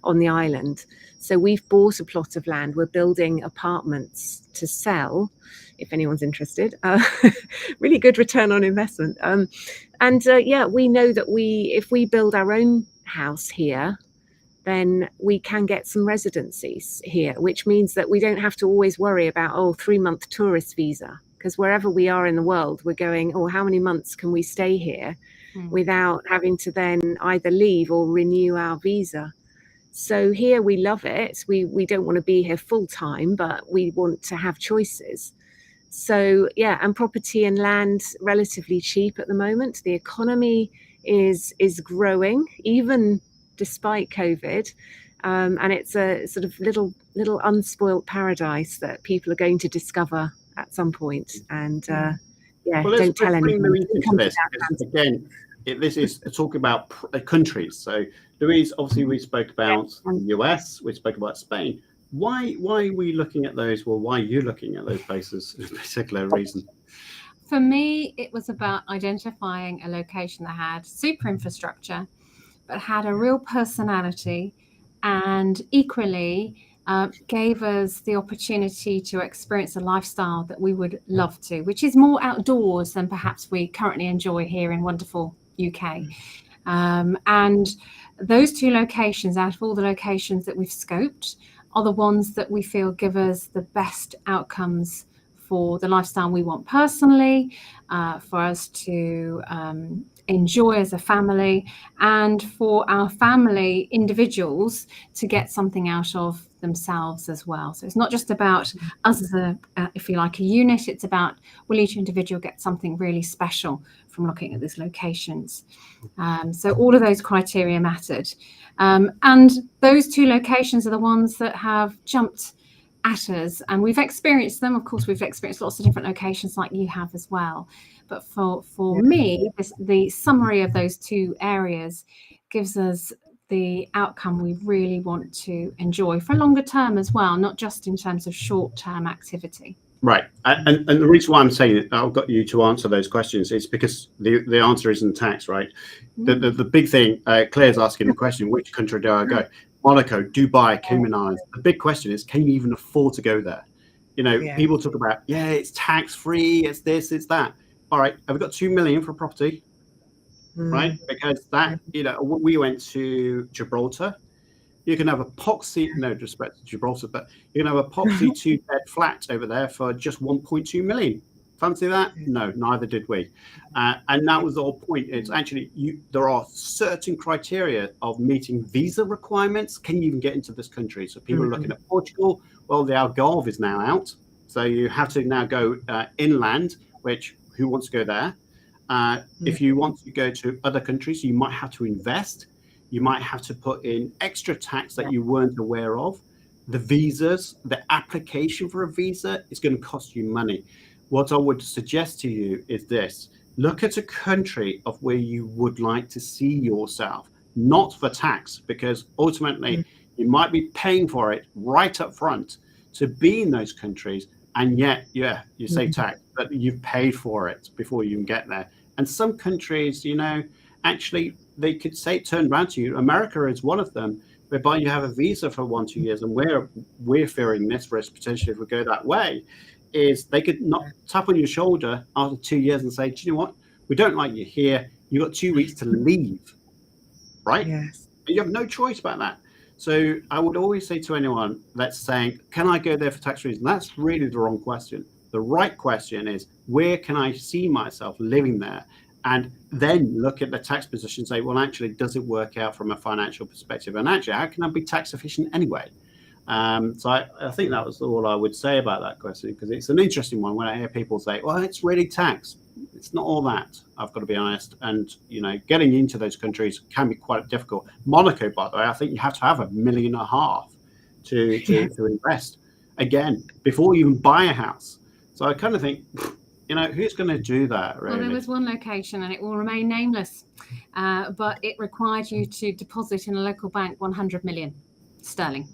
on the island. So we've bought a plot of land. We're building apartments to sell, if anyone's interested. Really good return on investment. We know that if we build our own house here, then we can get some residencies here, which means that we don't have to always worry about 3-month tourist visa, because wherever we are in the world, we're going, how many months can we stay here without having to then either leave or renew our visa. So here we love it. We don't want to be here full time, but we want to have choices. So yeah, and property and land relatively cheap at the moment. The economy is growing even despite COVID, and it's a sort of little unspoilt paradise that people are going to discover at some point. And yeah, Well, don't tell let's bring anyone. Louise into this, because again, this is talking about countries. So Louise, obviously we spoke about the US, we spoke about Spain. Why are we looking at those? Well, why are you looking at those places for a particular reason? For me, it was about identifying a location that had super infrastructure, but had a real personality, and equally gave us the opportunity to experience a lifestyle that we would love to, which is more outdoors than perhaps we currently enjoy here in wonderful UK. And those two locations, out of all the locations that we've scoped, are the ones that we feel give us the best outcomes for the lifestyle we want personally, for us to enjoy as a family, and for our family individuals to get something out of themselves as well. So it's not just about us as a, if you like, a unit. It's about, will each individual get something really special from looking at these locations? So all of those criteria mattered. And those two locations are the ones that have jumped at us, and we've experienced them. Of course, we've experienced lots of different locations like you have as well. But for me, the summary of those two areas gives us the outcome we really want to enjoy for longer term as well, not just in terms of short-term activity. Right, and the reason why I'm saying it, I've got you to answer those questions, is because the answer isn't tax, right? The big thing, Claire's asking the question, which country do I go? Monaco, Dubai, Cayman Islands. The big question is, can you even afford to go there? You know, people talk about, yeah, it's tax-free, it's this, it's that. All right, have we got 2 million for property? Right, because that, you know, we went to Gibraltar. You can have a poxy, no disrespect to Gibraltar, but you can have a poxy 2-bed flat over there for just 1.2 million. Fancy that? No, neither did we. And that was the whole point. It's actually, there are certain criteria of meeting visa requirements. Can you even get into this country? So people are looking at Portugal. Well, the Algarve is now out. So you have to now go inland, which, who wants to go there? If you want to go to other countries, you might have to invest. You might have to put in extra tax that you weren't aware of. The visas, the application for a visa is going to cost you money. What I would suggest to you is this: look at a country of where you would like to see yourself, not for tax, because ultimately you might be paying for it right up front to be in those countries. And yet, yeah, you say tax, but you've paid for it before you can get there. And some countries, you know, actually, they could say, turn around to you. America is one of them, whereby you have a visa for 1-2 years, and we're fearing this risk potentially if we go that way, is they could not tap on your shoulder after 2 years and say, do you know what? We don't like you here. You've got 2 weeks to leave, right? Yes. And you have no choice about that. So I would always say to anyone that's saying, can I go there for tax reasons? That's really the wrong question. The right question is, where can I see myself living there? And then look at the tax position and say, well, actually, does it work out from a financial perspective? And actually, how can I be tax efficient anyway? So I think that was all I would say about that question, because it's an interesting one when I hear people say, well, it's really tax. It's not all that, I've got to be honest. And, you know, getting into those countries can be quite difficult. Monaco, by the way, I think you have to have $1.5 million to invest, again, before you even buy a house. So I kind of think, you know, who's going to do that, really? Well, there was one location, and it will remain nameless, but it required you to deposit in a local bank 100 million sterling.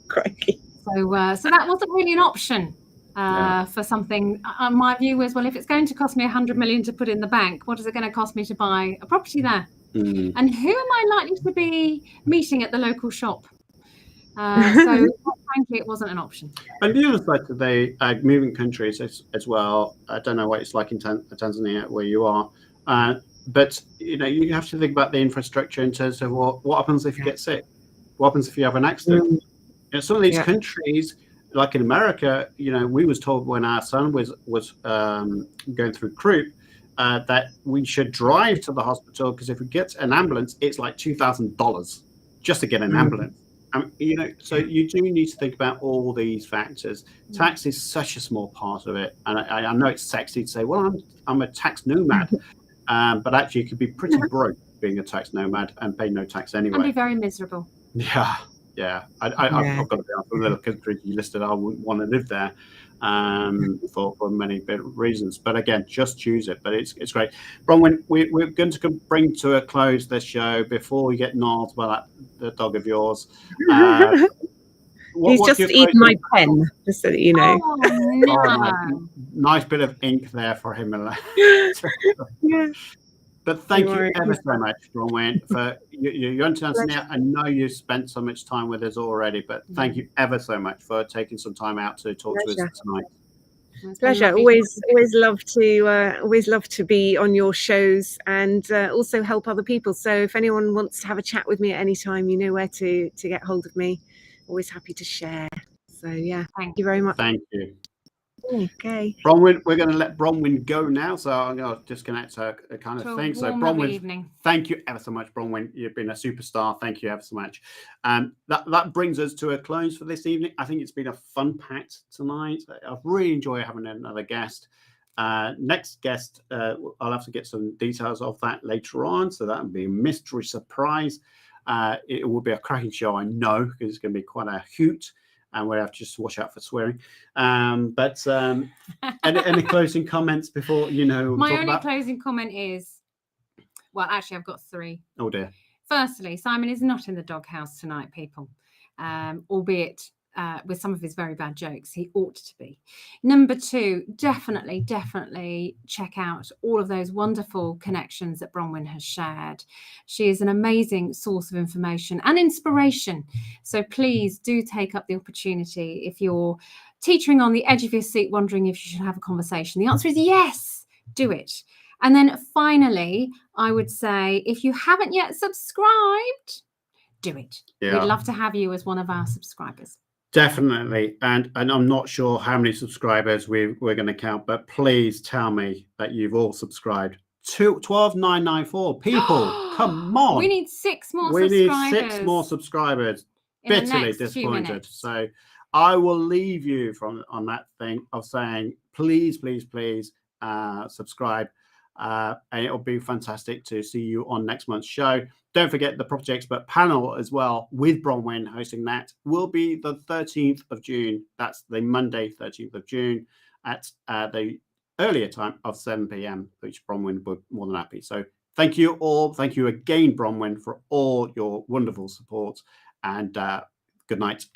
Crikey. So that wasn't really an option for something. My view was, well, if it's going to cost me 100 million to put in the bank, what is it going to cost me to buy a property there? And who am I likely to be meeting at the local shop? So frankly, it wasn't an option. And the other side today, moving countries as well. I don't know what it's like in Tanzania where you are, but you know, you have to think about the infrastructure in terms of what happens if you get sick, what happens if you have an accident. You know, some of these countries, like in America, you know, we was told when our son was going through croup that we should drive to the hospital, because if we get an ambulance, it's like $2,000 just to get an ambulance. You know, so you do need to think about all these factors. Tax is such a small part of it, and I know it's sexy to say, "Well, I'm a tax nomad," but actually, you could be pretty broke being a tax nomad and pay no tax And be anyway. very miserable. Yeah. I've got to be honest. With a little country you listed, I wouldn't want to live there for many reasons. But again, just choose it. But it's great. Bronwyn, we're going to bring to a close this show before we get gnawed by the dog of yours. He's just eaten my pen, just so that you know. Oh, no. Oh, nice bit of ink there for him. Yeah. But thank you ever so much, Bronwyn, for your understanding. I know you've spent so much time with us already, but thank you ever so much for taking some time out to talk to us tonight. Pleasure. Always love to be on your shows and also help other people. So if anyone wants to have a chat with me at any time, you know where to get hold of me. Always happy to share. So yeah, thank you very much. Thank you. Okay. Bronwyn, we're going to let Bronwyn go now, so I'm going to disconnect her kind of thing. So Bronwyn, thank you ever so much, Bronwyn. You've been a superstar. Thank you ever so much. That brings us to a close for this evening. I think it's been a fun-packed tonight. I've really enjoyed having another guest. Next guest, I'll have to get some details of that later on, so that will be a mystery surprise. It will be a cracking show, I know, because it's going to be quite a hoot. And we'll have to just watch out for swearing. But any closing comments before, My only closing comment is, well, actually, I've got three. Oh, dear. Firstly, Simon is not in the doghouse tonight, people, albeit with some of his very bad jokes. He ought to be. Number two, definitely check out all of those wonderful connections that Bronwyn has shared. She is an amazing source of information and inspiration. So please do take up the opportunity. If you're teetering on the edge of your seat, wondering if you should have a conversation, the answer is yes, do it. And then finally, I would say, if you haven't yet subscribed, do it. Yeah. We'd love to have you as one of our subscribers. Definitely. And I'm not sure how many subscribers we're going to count, but please tell me that you've all subscribed. 12,994 people. Come on. We need 6 more subscribers. We need 6 more subscribers. Bitterly disappointed. So I will leave you on that thing of saying, please subscribe. And it'll be fantastic to see you on next month's show. Don't forget the Property Expert panel as well, with Bronwyn hosting that, will be the 13th of June. That's the Monday, 13th of June at the earlier time of 7 p.m, which Bronwyn would be more than happy. So thank you all. Thank you again, Bronwyn, for all your wonderful support, and good night.